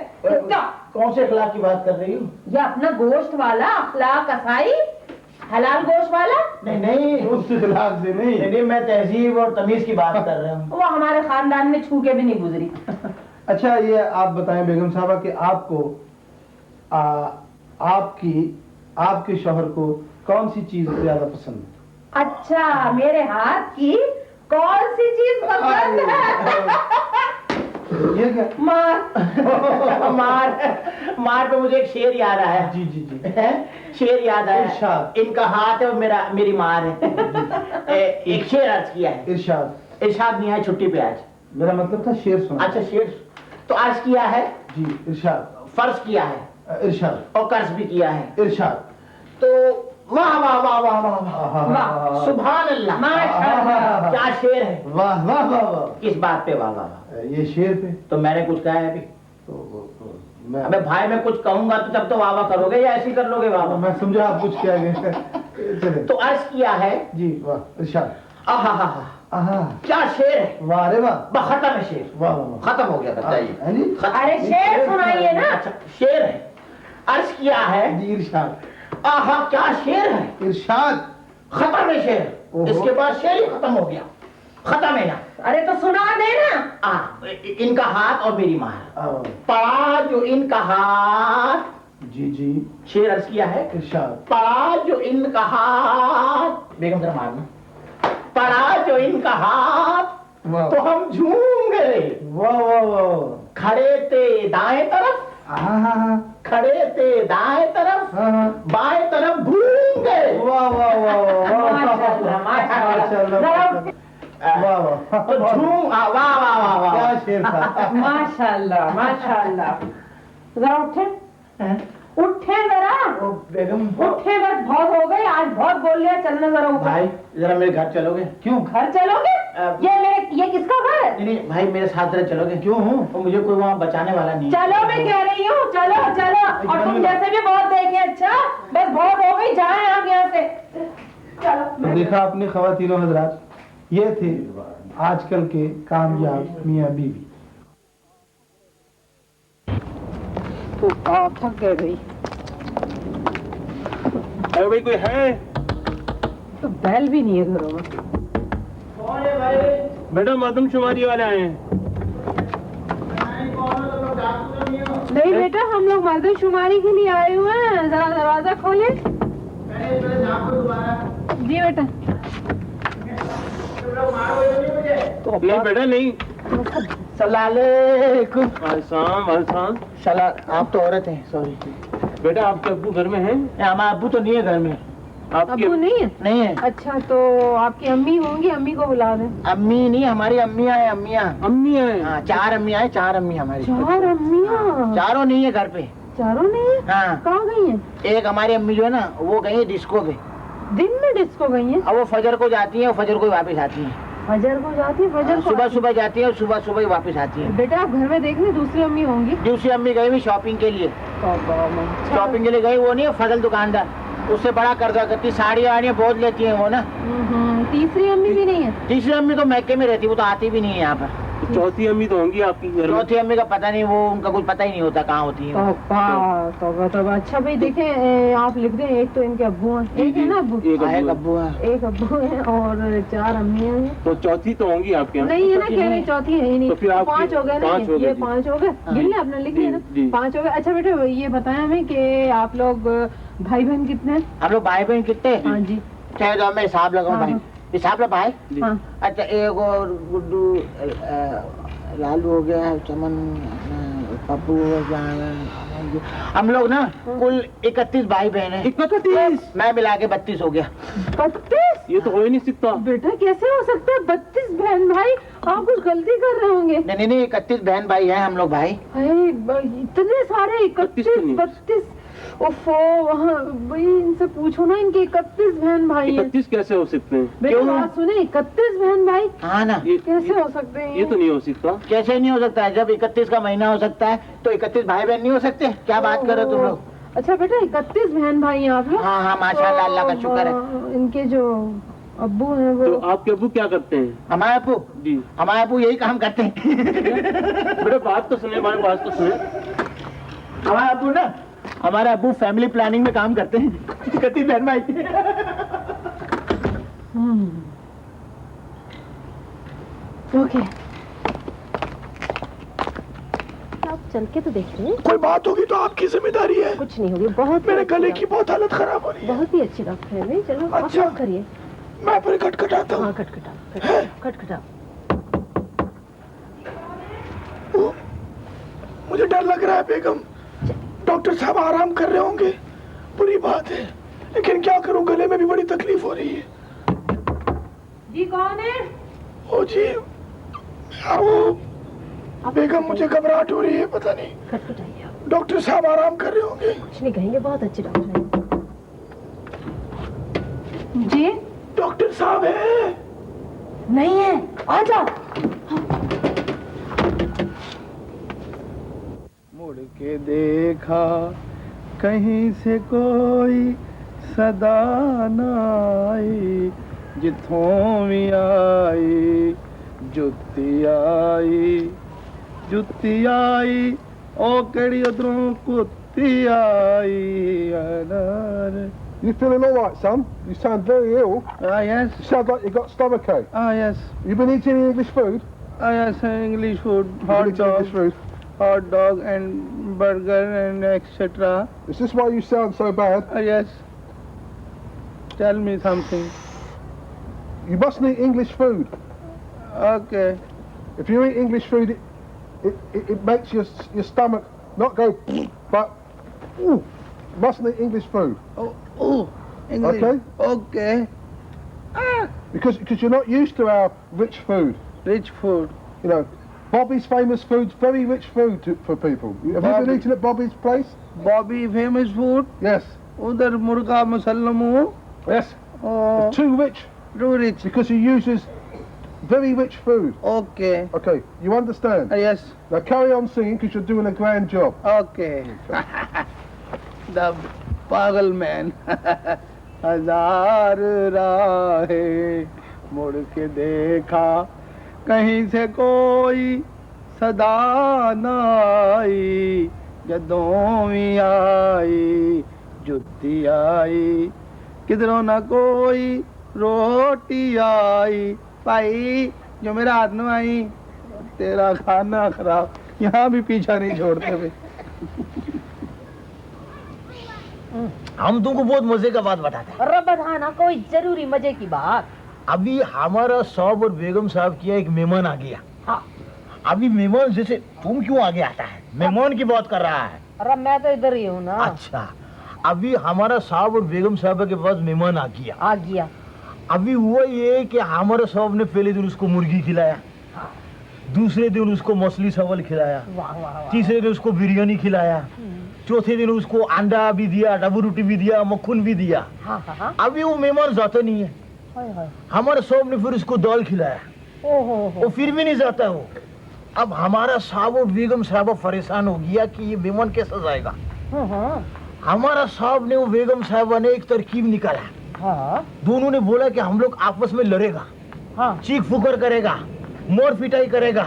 कौन से इखलाक की बात कर रही हूँ? ये अपना गोश्त वाला अखलाक कसाई, हलाल गोश्त वाला। नहीं, उस इखलाक से नहीं, मैं तहजीब और तमीज की बात कर रहा हूँ। वो हमारे खानदान में छू के भी नहीं गुजरी। अच्छा, ये आप बताएं बेगम साहबा कि आपको आपके शौहर को कौन सी चीज ज्यादा पसंद है? अच्छा, मेरे हाथ की कौन सी चीज पसंद है? ये क्या? मार पे मुझे एक शेर याद आया। जी जी जी, शेर याद आया। इरशाद। इनका हाथ है और मेरी मार है। एक शेर अर्ज किया है। इरशाद नहीं है, छुट्टी पे आज। मेरा मतलब था शेर सुना। अच्छा, शेर तो अर्ज किया है जी। इरशाद। फर्ज किया है, इरशाद। और कर्ज भी किया है। इरशाद। तो वाह वाह वाह वाह वाह वाह, सुभान अल्लाह, माशाअल्लाह, क्या शेर है। वाह वाह वाह वाह। किस बात पे वाह वाह वाह? ये शेर पे। तो मैंने कुछ कहा है अभी? अबे भाई, मैं कुछ कहूंगा तो तब तो वाह वाह करोगे या ऐसे ही कर लोगे वाह वाह? मैं समझा आप कुछ क्या गए। तो अर्ज किया है जी। वाह इरशाद। आहा, क्या शेर है। वाह रे वाह। खत्म है शेर। वाह वाह। खत्म हो गया, बताइए। अरे शेर सुनाइए ना। अच्छा, शेर है, अर्ज किया है जी। इरशाद। आहा, क्या शेर है। इरशाद। खत्म है शेर। इसके बाद शेर ही खत्म हो गया। खत्म है ना। अरे तो सुना देना। इनका हाथ और मेरी मार। पढ़ा जो इनका हाथ। जी जी। शेर अर्ज किया है। इरशाद। पढ़ा जो इनका हाथ। बेगम जरा मारना। पढ़ा जो इनका हाथ तो हम झूम गए। वाह वाह वाह। खड़े थे दाएं तरफ। खड़े थे दाएं तरफ। बाएं तरफ घूम गए। वाह वाह वाह वाह। माशाल्लाह माशाल्लाह। वाह वाह। तो झूम वाह वाह वाह वाह। क्या शेर था। माशाल्लाह माशाल्लाह। जरा उठे उठे जरा। बेगम उठे बस, बहुत हो गए आज, बहुत बोल लिया, चलना जरा ऊपर। भाई जरा मेरे घर चलोगे? क्यों घर चलोगे? ये किसका घर है? नहीं भाई मेरे साथ जरा चलोगे? क्यों हूँ? तो मुझे कोई वहाँ बचाने वाला नहीं। चलो मैं कह रही हूँ, चलो चलो। और तुम जैसे भी बहुत देखे। अच्छा बस बहुत हो गई, जाए आप यहाँ से। चलो। देखा आपने ख़वातीनो हज़रात, ये थे आजकल के कामयाब मियाँ बीवी। तो आप थक गए भाई। अरे भाई कोई है? तो बैल भी नहीं है घरों में। कौन है भाई? बेटा मर्दमशुमारी वाले आए हैं। नहीं बेटा, हम लोग मर्दमशुमारी के लिए आए हुए हैं। जरा दरवाजा खोले। जी बेटा। नहीं बेटा नहीं। सलालेकुम। वालेकुम सलाम। आप तो औरत हैं, सॉरी। बेटा आपके अब्बू घर में हैं? हमारा अब्बू तो नहीं है घर में। आपकी अब्बू नहीं है? नहीं है। अच्छा तो आपकी अम्मी होंगी, अम्मी को बुला दें। अम्मी नहीं, हमारी अम्मियाँ हैं। अम्मियाँ अम्मी हैं? हाँ 4 अम्मियाँ हैं। 4 अम्मी हमारी। 4 अम्मियाँ? चारों नहीं है घर पे। चारों नहीं है? हाँ। कहाँ गई हैं? एक हमारी अम्मी जो है ना, वो गई है डिस्को पे। दिन में डिस्को गई हैं? अब वो फजर को जाती है और फजर को ही वापस आती है। फजर को जाती है? फजर को सुबह सुबह जाती है और सुबह सुबह ही वापस आती है। बेटा आप घर में देख लें, दूसरी अम्मी होंगी। दूसरी अम्मी गई हुई शॉपिंग के लिए। शॉपिंग के लिए गई, वो नहीं है फजल दुकानदार, उससे बड़ा कर्जा करती, साड़ी वाड़ियाँ बहुत लेती है वो ना। तीसरी अम्मी भी नहीं है? तीसरी अम्मी तो मैके में रहती, वो तो आती भी नहीं है यहाँ पर। चौथी अम्मी तो होंगी आपकी घर में? चौथी अम्मी का पता नहीं, वो उनका कुछ पता ही नहीं होता कहाँ होती है। तो अच्छा भाई देखें, आप लिख दें एक तो इनके अब्बू हैं, एक है ना अब्बू? एक अब्बू है। एक अब्बू है और 4 अम्मियाँ हैं। तो चौथी तो होंगी आपके यहाँ? नहीं है ना, कह रही चौथी है ही नहीं। तो फिर आप 5 हो गए ना, ये 5 हो गए। गिन ले अपना, लिख लिया ना, 5 हो गए। अच्छा बेटे ये बताएं हमें कि आप लोग भाई बहन कितने हैं? हम लोग भाई बहन कितने? हाँ जी। चाहे तो मैं हिसाब लगाऊं भाई। हिसाब लगा भाई। अच्छा एक और गुड्डू, लालू हो गया, चमन, पप्पू हो गया। हम लोग ना कुल 31 भाई बहन है। 31? मैं मिला के 32 हो गया। 32? ये तो हो ही नहीं सकता बेटा, कैसे हो सकता है 32 बहन भाई? आप कुछ गलती कर रहे होंगे। नहीं 31 बहन भाई हैं हम लोग भाई। इतने सारे 31-32? ओफो, वहाँ भाई इनसे पूछो ना, इनके 31 बहन भाई हैं। 31 कैसे हो सकते हैं? बेटा बात सुने, 31 बहन भाई? हाँ ना। कैसे हो सकते हैं? ये तो नहीं हो सकता। कैसे नहीं हो सकता है? जब 31 का महीना हो सकता है तो 31 भाई बहन नहीं हो सकते? क्या बात कर रहे हो तुम लोग? अच्छा बेटा 31 बहन भाई हैं आप लोग? हाँ माशाल्लाह, अल्लाह का शुक्र है। इनके जो अब्बू हैं वो? तो आपके अब्बू क्या करते हैं? हमारे अब्बू? जी हमारे अब्बू यही काम करते हैं। बेटा बात तो सुने, हमारे बात तो सुने। हमारे अब्बू ना, हमारे अब्बू फैमिली प्लानिंग में काम करते हैं। 31 बहन भाई। ओके, आप चल के तो देखिए। कोई बात होगी तो आपकी जिम्मेदारी है। कुछ नहीं होगी। बहुत मेरे गले की बहुत हालत खराब हो रही है। बहुत ही अच्छी डॉक्टर है भाई। चलो अच्छा। आप करिए। मैं फिर खटखटाता हूँ। हाँ खटखटाओ। मुझे डर लग रहा है बेगम। डॉक्टर साहब आराम कर रहे होंगे, बुरी बात है, लेकिन क्या करूं, गले में भी बड़ी तकलीफ हो रही है। जी कौन है? ओ जी, वो बेगम मुझे घबराहट हो रही है, पता नहीं। खटखटाइए। डॉक्टर साहब आराम कर रहे होंगे। कुछ नहीं कहेंगे, बहुत अच्छे डॉक्टर हैं। जी डॉक्टर साहब है? नहीं है, आ जाओ। मुड़ के देखा कहीं से कोई सदा न आई, जिथों भी आई जुत्ती आई ओ केड़ी उधरों कुत्ती आई। You feeling all right, son? You sound very ill. Yes. You sound like you got stomachache. Yes. You been eating any English food? Yes, English food, You been eating English food? hot dog and burger and etc. Is this why you sound so bad? Yes. Tell me something. You mustn't eat English food. Okay. If you eat English food, it makes your stomach not go, but ooh, mustn't eat English food. Oh, English. Okay. Okay. Because you're not used to our rich food. Rich food. You know, Bobby's famous food's very rich food for people. Have you Bobby. been eating at Bobby's place? Bobby famous food. Yes. Udhar murga musallamu. Yes. Oh, It's too rich too rich. because he uses very rich food. Okay. Okay, you understand? Yes. Now carry on singing because you're doing a grand job. Okay. The pagal man. हजार राहें मुड़ के देखा कहीं से कोई सदा न आई जदों भी आई जुत्ती आई किधरों न कोई रोटी आई भाई जो मेरा हाथ में आई तेरा खाना खराब यहाँ भी पीछा नहीं छोड़ते भाई हम तुमको बहुत मजे का बात बताते हैं। अरे बताना कोई जरूरी मजे की बात। अभी हमारा साहब और बेगम साहब किया एक मेहमान आ गया। हाँ। अभी मेहमान जैसे तुम क्यों आगे आता है? मेहमान की बात कर रहा है। अरे मैं तो इधर ही हूँ ना। अच्छा, अभी हमारा साहब और बेगम साहब के पास मेहमान आ गया। अभी हुआ ये कि हमारे साहब ने पहले दिन उसको मुर्गी खिलाया, दूसरे दिन उसको मछली चावल खिलाया, तीसरे दिन उसको बिरयानी खिलाया, चौथे दिन उसको अंडा भी दिया, डबू रोटी भी दिया, मक्खन भी दिया। अभी वो मेहमान जाता नहीं है। हमारे साहब ने फिर उसको दाल खिलाया, वो फिर भी नहीं जाता वो। अब हमारा साहब और बेगम साहब परेशान हो गया कि ये मेहमान कैसा जाएगा। हमारा साहब ने वो बेगम साहबा ने एक तरकीब निकाला। दोनों ने बोला कि हम लोग आपस में लड़ेगा, चीख फुकर करेगा, मोर पिटाई करेगा,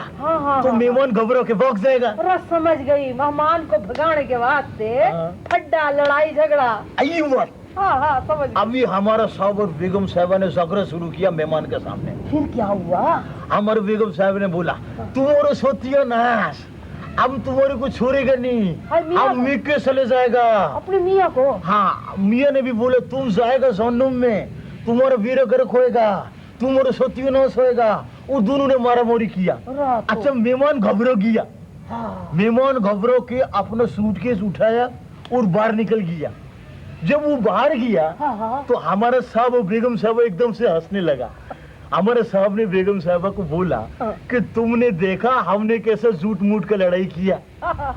तो मेहमान घबरा के भाग जाएगा। समझ गई, मेहमान को भगाने के वास्ते अड्डा लड़ाई झगड़ा। समझ। अभी हमारा साहब और बेगम साहबा ने झगड़ा शुरू किया मेहमान के सामने। फिर क्या हुआ? हमारे बेगम साहब ने बोला तुम्हारे सोतिया नाश, अब तुम्हारे को छोड़ेगा नहीं, अब मिल के चले जाएगा अपने मियाँ को। हाँ, मियाँ ने भी बोले तुम जाएगा जहन्नुम में, तुम्हारा वीर घर खोएगा, तुम्हारे सोतिया नाश होएगा। वो दोनों ने मारा मारी किया। अच्छा, मेहमान घबरा गया। मेहमान घबरा के अपना सूटकेस उठाया और बाहर निकल गया। जब वो बाहर गया तो हमारा साहब और बेगम साहब एकदम से हंसने लगा। हमारे साहब ने बेगम साहबा को बोला कि तुमने देखा हमने कैसे झूठ मूठ का लड़ाई किया,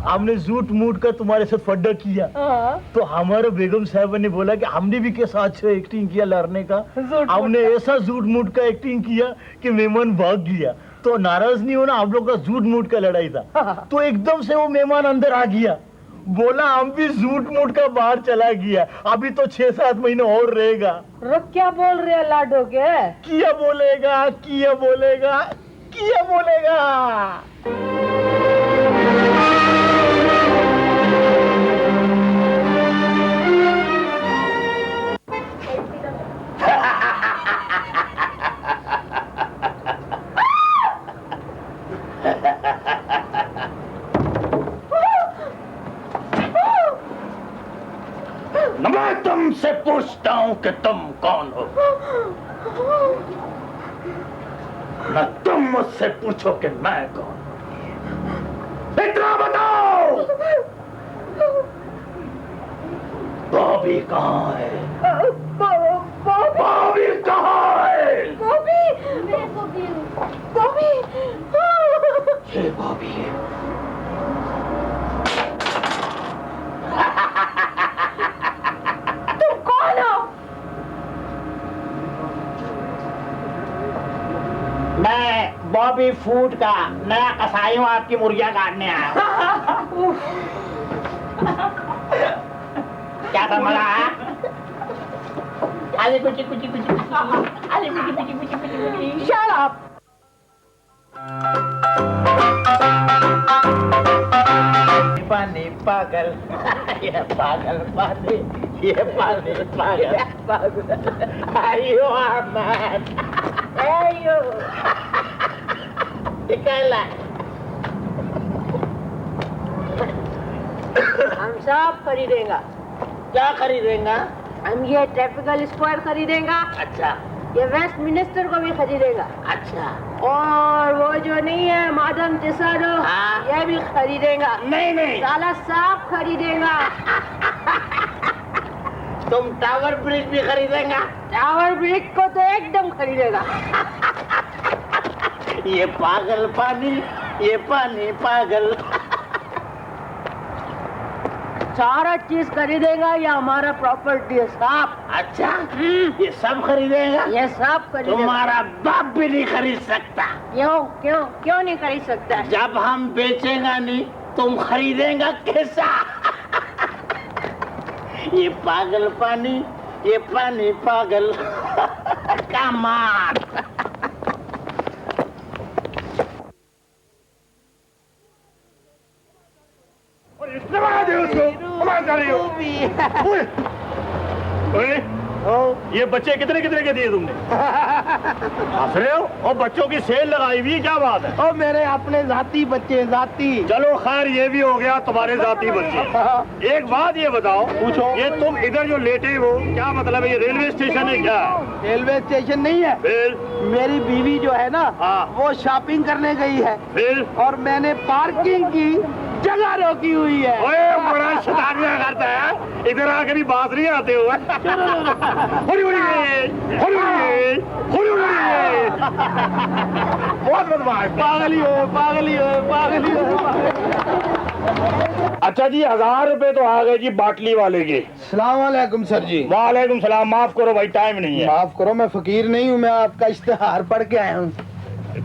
हमने झूठ मूठ का तुम्हारे साथ फड्डा किया। तो हमारे बेगम साहबा ने बोला कि हमने भी कैसा अच्छा एक्टिंग किया लड़ने का, हमने ऐसा झूठ मूठ का एक्टिंग किया कि मेहमान भाग गया। तो नाराज नहीं होना, हम लोग का झूठ मूठ का लड़ाई था। तो एकदम से वो मेहमान अंदर आ गया, बोला हम भी झूठ मूठ का बाहर चला गया, अभी तो 6-7 महीने और रहेगा। क्या बोल रहे हैं लाडो के? किया बोलेगा, किया बोलेगा, किया बोलेगा। मैं तुमसे पूछता हूँ कि तुम कौन हो, न तुम मुझसे पूछो कि मैं कौन हूँ। इतना बताओ, बॉबी कहाँ है? बॉबी कहाँ है? ये बॉबी है। मैं बॉबी फूड का नया कसाई हूँ, आपकी मुर्गियाँ काटने आया हूँ। क्या समझ आया? अरे कुछ कुछ कुछ अरे कुछ कुछ कुछ कुछ शट अप। पानी पागल, ये पागल पानी। ये पागल आयो मैन आयो निकला हम सब खरीदेंगे। क्या खरीदेंगा? हम ये ट्रैफिकल स्क्वायर खरीदेंगे, अच्छा ये वेस्ट मिनिस्टर को भी खरीदेगा, अच्छा और वो जो नहीं है मादम टिसारो, हाँ। ये भी खरीदेगा। नहीं साला साफ खरीदेगा। तुम टावर ब्रिज भी खरीदेंगा? टावर ब्रिज को तो एकदम खरीदेगा। ये पागल पानी, ये पानी पागल। सारा चीज खरीदेगा, ये हमारा प्रॉपर्टी है साफ। अच्छा ये सब खरीदेगा? ये सब खरीदेगा। तुम्हारा बाप भी नहीं खरीद सकता। क्यों क्यों क्यों नहीं खरीद सकता? जब हम बेचेगा नहीं तुम खरीदेगा कैसा? ये पागल पानी, ये पानी पागल। कमाल। ये बच्चे कितने कितने के दिए तुमने? हंस रहे हो? और बच्चों की सेल लगाई हुई, क्या बात है? और मेरे अपने जाती बच्चे जाती। चलो खैर ये भी हो गया तुम्हारे जाती बच्चे। एक बात ये बताओ, पूछो, ये तुम इधर जो लेटे हो क्या मतलब है? ये रेलवे स्टेशन है क्या? रेलवे स्टेशन नहीं है, फिर मेरी बीवी जो है ना, हाँ। वो शॉपिंग करने गई है, फिर और मैंने पार्किंग की जगह रोकी हुई है। ओए बड़ा शैतानियां करता है, इधर आके भी बात नहीं आते हुए। बहुत बदमाश, पागली हो पागली हो पागली हो। अच्छा जी 1000 रुपए तो आ गए जी बाटली वाले के। सलाम वालेकुम सर जी। वालेकुम सलाम। माफ करो भाई टाइम नहीं है। माफ करो, मैं फकीर नहीं हूँ, मैं आपका इश्तेहार पढ़ के आया हूँ।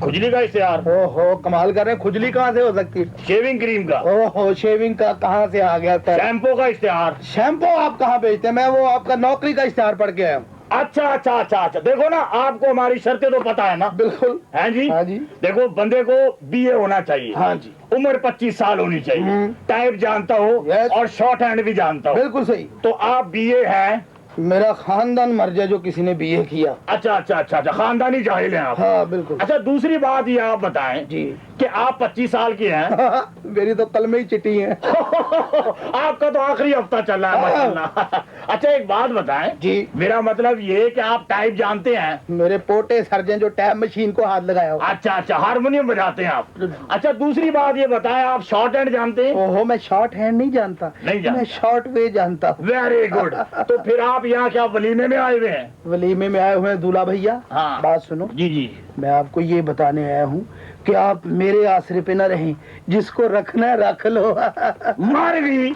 खुजली का इश्तेहार? ओहो कमाल कर रहे हैं, खुजली कहाँ से हो सकती है? शेविंग क्रीम का? ओहो शेविंग का कहाँ से आ गया सर? शैम्पू का इश्तेहार? शैम्पू आप कहाँ बेचते हैं? मैं वो आपका नौकरी का इश्तेहार पढ़ के आया हूँ। अच्छा अच्छा अच्छा अच्छा, देखो ना आपको हमारी शर्तें तो पता है ना? बिल्कुल। हैं जी? हाँ जी। देखो बंदे को बीए होना चाहिए, हाँ जी। उम्र 25 साल होनी चाहिए, टाइप जानता हो Yes। और शॉर्ट हैंड भी जानता हो। बिल्कुल सही। तो आप बीए हैं? मेरा खानदान मर जाए जो किसी ने बीए किया। अच्छा अच्छा अच्छा अच्छा, खानदानी जाहिल हैं आप। हाँ बिल्कुल। अच्छा दूसरी बात ये आप बताएं जी कि आप 25 साल के हैं। मेरी तो कल में ही चिट्ठी है। आपका तो आखिरी हफ्ता चल रहा है माशाल्लाह। अच्छा एक बात बताएं जी। मेरा मतलब ये कि आप टाइप जानते हैं? मेरे पोटे सर्जन जो टैप मशीन को हाथ लगाया हो। अच्छा अच्छा, हारमोनियम बजाते हैं आप। अच्छा दूसरी बात ये बताएं आप शॉर्ट हैंड जानते हैं? ओहो मैं शॉर्ट हैंड नहीं जानता, नहीं जानता। मैं शॉर्ट वे जानता हूँ। Very good. तो फिर आप यहाँ क्या वलीमे में आए हुए हैं? वलीमे में आए हुए हैं दूल्हा भैया। हाँ। बात सुनो जी जी। मैं आपको ये बताने आया हूँ कि आप मेरे आसरे पे न रहें, जिसको रखना है रख लो। मारवी।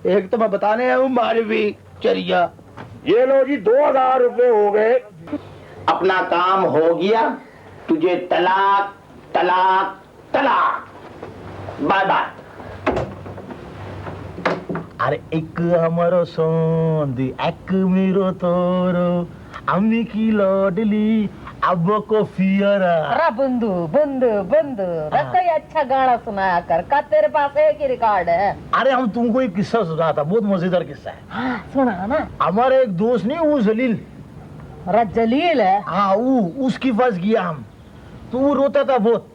एक तो मैं बताने आया हूँ मारवी चरिया। ये लो जी 2000 रुपए हो गए। अपना काम हो गया, तुझे तलाक तलाक तलाक। Bye bye. अरे एक हमारो सोंदी एक मेरो तोरो अम्मी की लोडली अब को फियरा। अरे बंधु बंधु बंधु, कोई अच्छा गाना सुनाया कर, का तेरे पास एक ही रिकॉर्ड है। अरे हम तुमको एक किस्सा सुना था, बहुत मजेदार किस्सा है। हाँ, सुना ना। हमारे एक दोस्त नहीं वो जलील, अरे जलील है? हाँ वो उसकी पास गया हम, तो वो रोता था बहुत।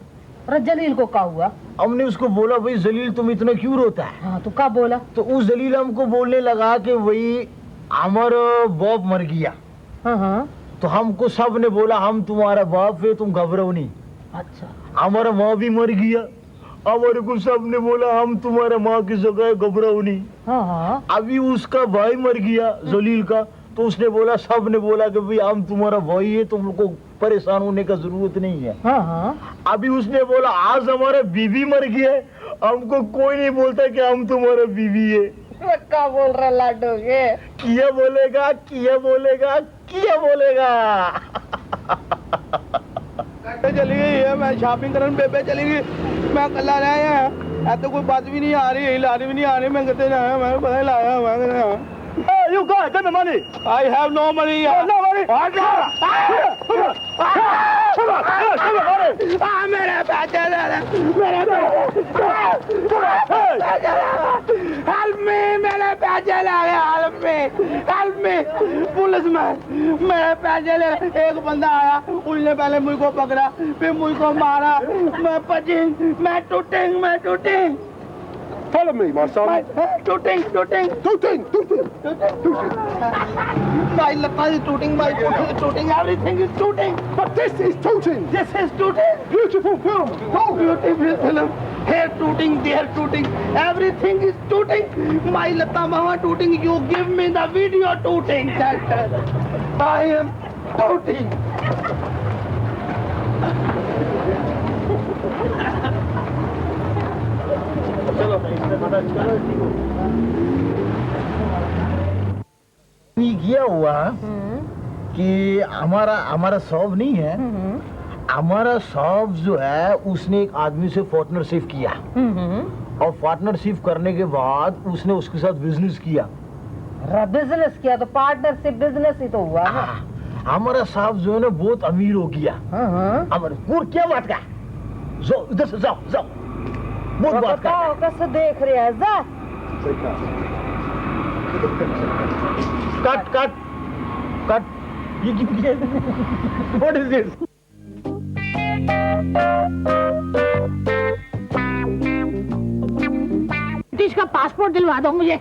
अरे जलील को क्या हुआ? हमने उसको बोला भाई जलील तुम इतना क्यों रोता है? हाँ तो क्या बोला? तो उस जलील हमको बोलने लगा कि वही हमारा बाप मर गया। हाँ हाँ। तो हमको सब ने बोला हम तुम्हारा बाप है, तुम घबराओ नहीं। अच्छा। हमारा माँ भी मर गया, हमारे को सब ने बोला हम तुम्हारा माँ की जगह घबराओ नहीं। हाँ हाँ। अभी उसका भाई मर गया जलील का, तो उसने बोला सब ने बोला कि भाई हम तुम्हारा भाई है, तुम लोग को परेशान होने का जरूरत नहीं है। हाँ हाँ। अभी उसने बोला आज हमारा बीवी मर गया है, हमको कोई नहीं बोलता कि हम तुम्हारा बीवी है। क्या बोल रहा लाडो के? किया बोलेगा किया बोलेगा किया बोलेगा। चली गई है, मैं शॉपिंग करने बेबे चली गई, मैं कल्ला लाया है, तो कोई बात भी नहीं आ रही, लारी भी नहीं आ रही, मैं कहते ना मैं पता लाया मैं। Hey, you guys, give me money. I have no money. No money. मेरे पैसे दे दे, मेरे पैसे। Help me, मेरे पैसे। पैसे ले गया हेल्प में पुलिसमैन मेरे पैसे ले। एक बंदा आया, उसने पहले मुझको पकड़ा, फिर मुझको मारा, मैं पचिंग, मैं tooting. Follow me, my son. Tooting भाई लता is tooting, my foot is tooting, everything is tooting. But this is tooting. This is tooting. Beautiful film. Beautiful film. Here tooting, there tooting, everything is tooting. My lata mama tooting, you give me the video tooting. I am tooting. किया हुआ कि हमारा sob नहीं है, हमारा sob जो है उसने एक आदमी से पार्टनरशिप किया और पार्टनरशिप करने के बाद उसने उसके साथ बिजनेस किया। बिजनेस किया तो पार्टनरशिप बिजनेस ही तो हुआ ना। हमारा साहब जो है ना बहुत अमीर हो गया। हमारे क्या बात का, जाओ इधर से जाओ बहुत बात का। कैसे देख रहे हैं जा? कट ये व्हाट इज दिस? ब्रिटिश का पासपोर्ट दिलवा दो मुझे,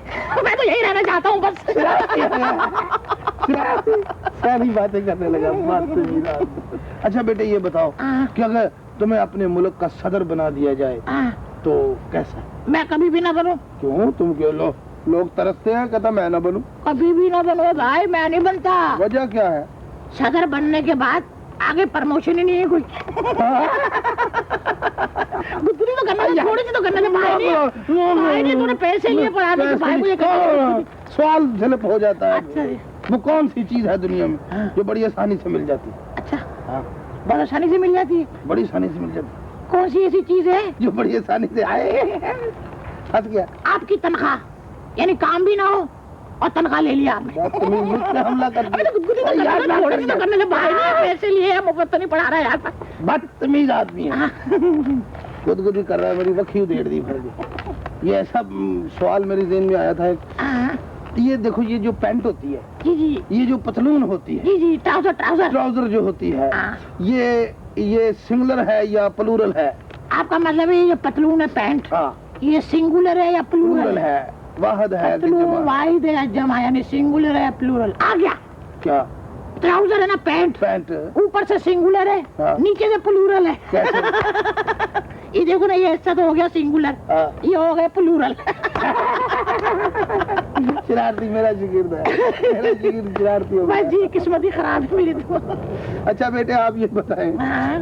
मैं तो यही रहना चाहता हूँ बस। सारी बातें करने लगा। अच्छा बेटे ये बताओ कि अगर तुम्हें अपने मुल्क का सदर बना दिया जाए तो कैसा? मैं कभी भी ना बनूं। क्यों? तुम क्यों? लोग तरसते हैं, कहता मैं ना बनूं। कभी भी ना बनूं भाई, मैं नहीं बनता। वजह क्या है? सदर बनने के बाद आगे प्रमोशन ही नहीं है कोई। गुदगुदी तो करना है, थोड़ी सी तो करना है। भाई ने तूने पैसे लिए पढ़ाने के, भाई मुझे सवाल स्लिप हो जाता है। अच्छा जी। वो कौन सी चीज है दुनिया में जो बड़ी आसानी से मिल जाती है? अच्छा बहुत आसानी से मिल जाती है? बड़ी आसानी से मिल जाती है। कौन सी ऐसी चीज है जो बड़ी आसानी से आए? फंस गया। आपकी तनख्वाह, यानी काम भी ना हो और तनख्वाह ले लिया आपने। तुम मुझ पे हमला कर दिया। थोड़ी सी तो करने ले भाई ने पैसे लिए, मुफ्त तो नहीं पढ़ा रहा यार। बदतमीज आदमी है। गुदगुदी कर रहा है, मेरी वखी उधेड़ दी भर दी। ये ऐसा सवाल मेरे ज़हन में आया था। ये देखो, ये जो पैंट होती है, जी, ये जो पतलून होती है, जी, ट्राउजर जो होती है, ये सिंगुलर है या प्लूरल है? आपका मतलब है ये पतलून है पैंट, ये सिंगुलर है या प्लूरल है? वाहिद है, वाहिद है, जमा, यानी सिंगुलर है प्लूरल। आ गया क्या? ट्राउजर है ना पैंट ऊपर से सिंगुलर है, नीचे से प्लूरल है। ये देखो ना, ये हिस्सा तो हो गया सिंगुलर, ये हो गया प्लूरल। शरारती मेरा जिगिर्द है, शरारती हो गया। जी किस्मत ही खराब है मेरी तो। अच्छा बेटे आप ये बताएं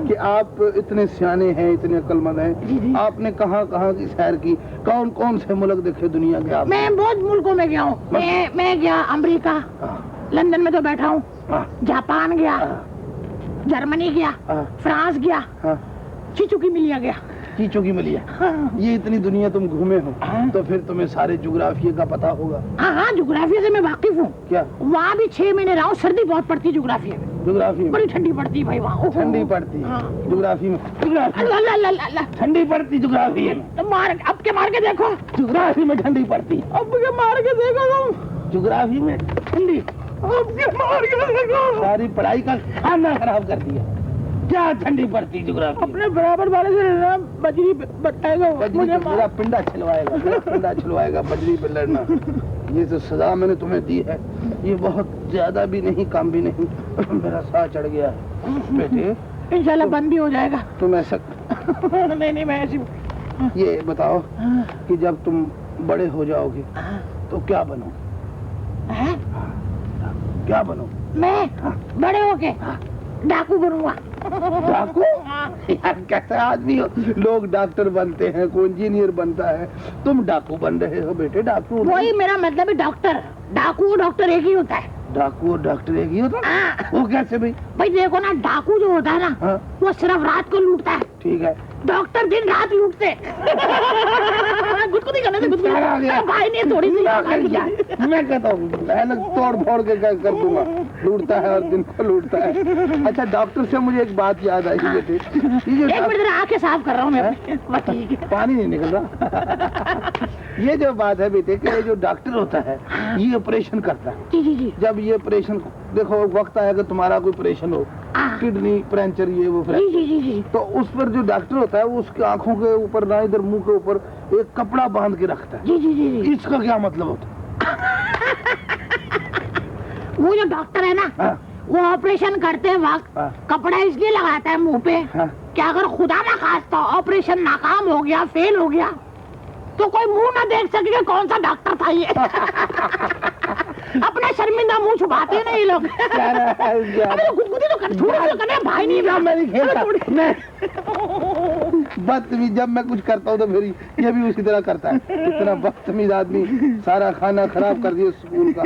कि आप इतने सियाने हैं, इतने अक्लमंद हैं, आपने कहाँ की सैर की, कौन कौन से मुल्क देखे दुनिया के? आप? मैं बहुत मुल्कों में गया हूँ। मैं गया अमेरिका, लंदन में तो बैठा हूँ, जापान गया, जर्मनी गया, फ्रांस गया, चीचू की मिलिया गया। चीचू की मिलिया? ये इतनी दुनिया तुम घूमे हो तो फिर तुम्हें सारे जुग्राफिया का पता होगा। हाँ, जुग्राफिया से मैं वाकिफ हूँ। क्या? वहाँ भी 6 महीने रहा हूँ, सर्दी बहुत पड़ती है जुग्राफिया में। जुग्राफी में? बड़ी ठंडी पड़ती है भाई वहाँ। ठंडी पड़ती है जुग्राफी में? ठंडी पड़ती जुग्राफी में? तो अब के मार के देखो, जुग्राफी में ठंडी पड़ती। अब के मार के देखो तुम, जुग्राफी में ठंडी। अब के मार के देखो, सारी पढ़ाई का खाना खराब कर दिया। क्या ठंडी पड़ती जुग्राफी? अपने बराबर वाले से लड़ना, बजरी बताएगा मुझे, मेरा पिंडा छिलवाएगा बजरी पे लड़ना। ये जो सजा मैंने तुम्हें दी है ये बहुत ज्यादा भी नहीं, कम भी नहीं। मेरा साह चढ़ गया है बेटे। इंशाल्लाह बंद भी हो जाएगा। तुम ऐसा नहीं मैं ऐसी। ये बताओ कि जब तुम बड़े हो जाओगे तो क्या बनो? क्या बनो? मैं बड़े होके डाकू बनूंगा। डाकू? यार कैसा आदमी हो? लोग डॉक्टर बनते हैं, कोई इंजीनियर बनता है, तुम डाकू बन रहे हो बेटे। डाकू वही मेरा मतलब है, डॉक्टर। डाकू और डॉक्टर एक ही होता है। डाकू और डॉक्टर एक ही होता है? वो कैसे भाई? भाई देखो ना, डाकू जो होता है ना, वो सिर्फ रात को लूटता है। ठीक है। डॉक्टर दिन रात लूटते। गुदगुदी करने से भाई ने थोड़ी सी मैं कहता हूँ तोड़ फोड़ के कर दूंगा। लूटता है और दिन को लूटता है। अच्छा डॉक्टर से मुझे एक बात याद आई बेटे, ये जो एक मिनट जरा आंखें साफ कर रहा हूँ मैं। बस ठीक है। पानी नहीं निकल रहा। ये जो बात है बेटे कि ये जो डॉक्टर होता है ये ऑपरेशन करता है। जी जी जी जब ये ऑपरेशन देखो वक्त आएगा तुम्हारा कोई ऑपरेशन हो, किडनी फ्रैक्चर ये वो जी जी जी जी तो उस पर जो डॉक्टर होता है वो उसकी आंखों के ऊपर ना इधर मुंह के ऊपर एक कपड़ा बांध के रखता है। जी जी जी जी इसका क्या मतलब होता है? वो जो डॉक्टर है ना हाँ। वो ऑपरेशन करते वक्त हाँ। कपड़ा इसलिए लगाता है मुंह पे हाँ। कि अगर खुदा ना खास्ता ऑपरेशन नाकाम हो गया, फेल हो गया, तो कोई मुंह ना देख सके कि कौन सा डॉक्टर था ये। अपना शर्मिंदा मुंह छुपाते हैं ना ये लोग। अरे गुदगुदी तो कर, थोड़ी सी करने भाई नहीं ना मैं नहीं खेलता। बदतमीज जब मैं कुछ करता हूँ तो फिर ये भी उसी तरह करता है। इतना बदतमीज आदमी, सारा खाना खराब कर दिया स्कूल का।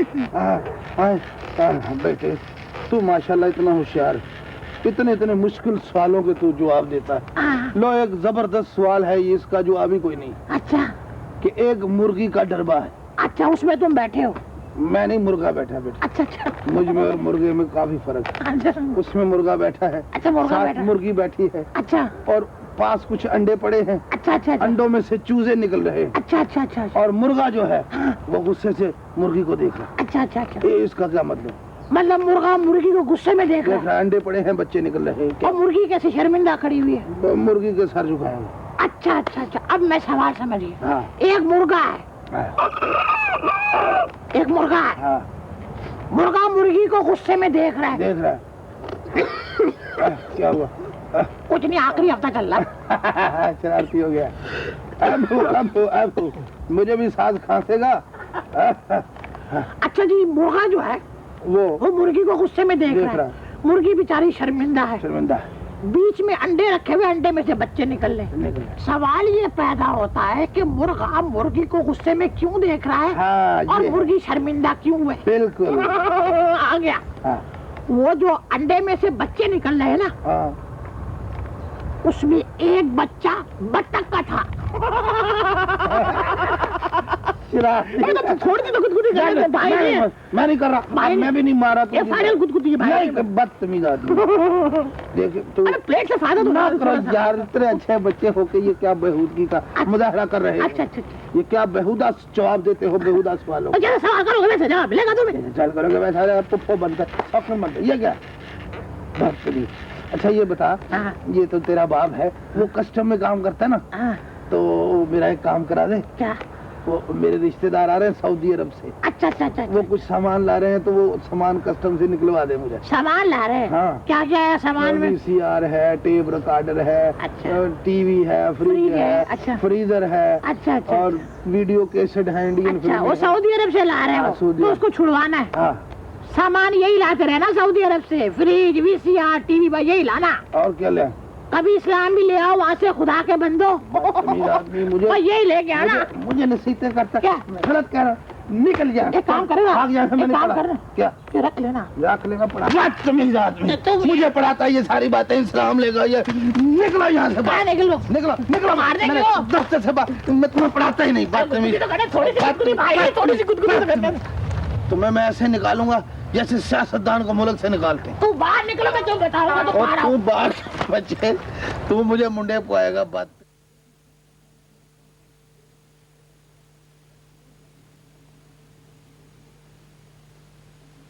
बेटे तू माशाल्लाह इतना होशियार है, इतने इतने मुश्किल सवालों के तू जवाब देता है। लो एक जबरदस्त सवाल है, ये इसका जवाब ही कोई नहीं। अच्छा कि एक मुर्गी का डरबा है। अच्छा उसमें तुम बैठे हो? मैं नहीं, मुर्गा बैठा बेटा। अच्छा अच्छा मुझ में और मुर्गे में काफी फर्क है। अच्छा उसमें मुर्गा बैठा है, अच्छा मुर्गा साथ बैठा। मुर्गी बैठी है अच्छा और पास कुछ अंडे पड़े हैं। अच्छा अच्छा अच्छा अंडों में से चूजे निकल रहे हैं। अच्छा अच्छा अच्छा और मुर्गा जो है वो गुस्से से मुर्गी को देख रहा अच्छा अच्छा अच्छा है। ये इसका क्या मतलब? मतलब मुर्गा मुर्गी को गुस्से में देख रहा है अंडे पड़े हैं, बच्चे निकल रहे हैं। और मुर्गी कैसे शर्मिंदा खड़ी हुई है? तो मुर्गी के सर झुकाए हुए। अच्छा अच्छा अच्छा अब मैं सवाल समझ गया। हाँ। एक मुर्गा है, एक मुर्गा है, हाँ। मुर्गा मुर्गी को गुस्से में देख रहा है। देख रहा है। क्या हुआ? कुछ नहीं, आखिरी हफ्ता चल रहा है। शरारती हो गया। अब मुझे भी सांस खांसेगा। अच्छा जी मुर्गा जो है वो मुर्गी को गुस्से में देख रहा है। मुर्गी बेचारी शर्मिंदा है, शर्मिंदा है। बीच में अंडे रखे हुए, अंडे में से बच्चे निकल रहे। सवाल ये पैदा होता है कि मुर्गा मुर्गी को गुस्से में क्यों देख रहा है? हाँ, और मुर्गी शर्मिंदा क्यों है? बिल्कुल आ गया। हाँ। वो जो अंडे में से बच्चे निकल रहे हैं ना, हाँ। उसमें एक बच्चा बत्तख का था। छोड़ दी तो गुदगुदी कर रहे भाई। मैं नहीं कर रहा, मैं भी नहीं मारा। ये फाइनल गुदगुदी है भाई। बदतमीज आदमी। देख तू प्लेट से फायदा तो ना करो यार, इतने अच्छे बच्चे होके ये क्या बेहूदगी का मुजाहरा कर रहे हो? अच्छा अच्छा ये क्या बेहुदा जवाब देते हो, बेहुदा सवालों। सवाल करोगे वैसे जवाब मिलेगा तुम्हें। चल करोगे वैसा पुप्पो बनकर अपने मन। ये क्या बदतमीज? अच्छा ये बता, ये तो तेरा बाप है, वो कस्टम में काम करता है ना, तो मेरा एक काम करा दे। क्या? वो मेरे रिश्तेदार आ रहे हैं सऊदी अरब से। अच्छा अच्छा अच्छा वो कुछ सामान ला रहे हैं, तो वो सामान कस्टम से निकलवा दे मुझे। सामान ला रहे हैं? हाँ। क्या क्या है सामान में? VCR है, टेप रिकॉर्डर है, अच्छा। टीवी है, फ्रिज है, अच्छा। फ्रीजर है, अच्छा अच्छा और वीडियो कैसेट है, इंडियन अच्छा वो सऊदी अरब से ला रहे हो, तो उसको छुड़वाना है। हाँ। सामान यही लाते रहना सऊदी अरब से, फ्रिज VCR टीवी भाई यही लाना। और क्या ले? कभी इस्लाम भी ले आओ वहाँ से, खुदा के बंदो। आदमी मुझे यही लेके आना। मुझे नसीहतें करता। क्या गलत कह रहा? निकल जा। एक काम करेगा, भाग जा। मैंने काम पढ़ा। करना क्या? रख लेना, रख लेगा। पढ़ा मुझे पढ़ाता है ये सारी बातें, इस्लाम लेगा ये। निकलो यहाँ से बाहर। निकलो निकलो निकलो। मारने मैंने दफ्तर से बात, मैं तुम्हें पढ़ाता ही नहीं। बात थोड़ी सी गुदगुदी तो करना। तुम्हें मैं ऐसे निकालूंगा जैसे सियासतदान को मुल्क से निकालते। तू बाहर निकलो, मैं तुम बताऊंगा। तू बाहर बच्चे, तू मुझे मुंडे पाएगा बात।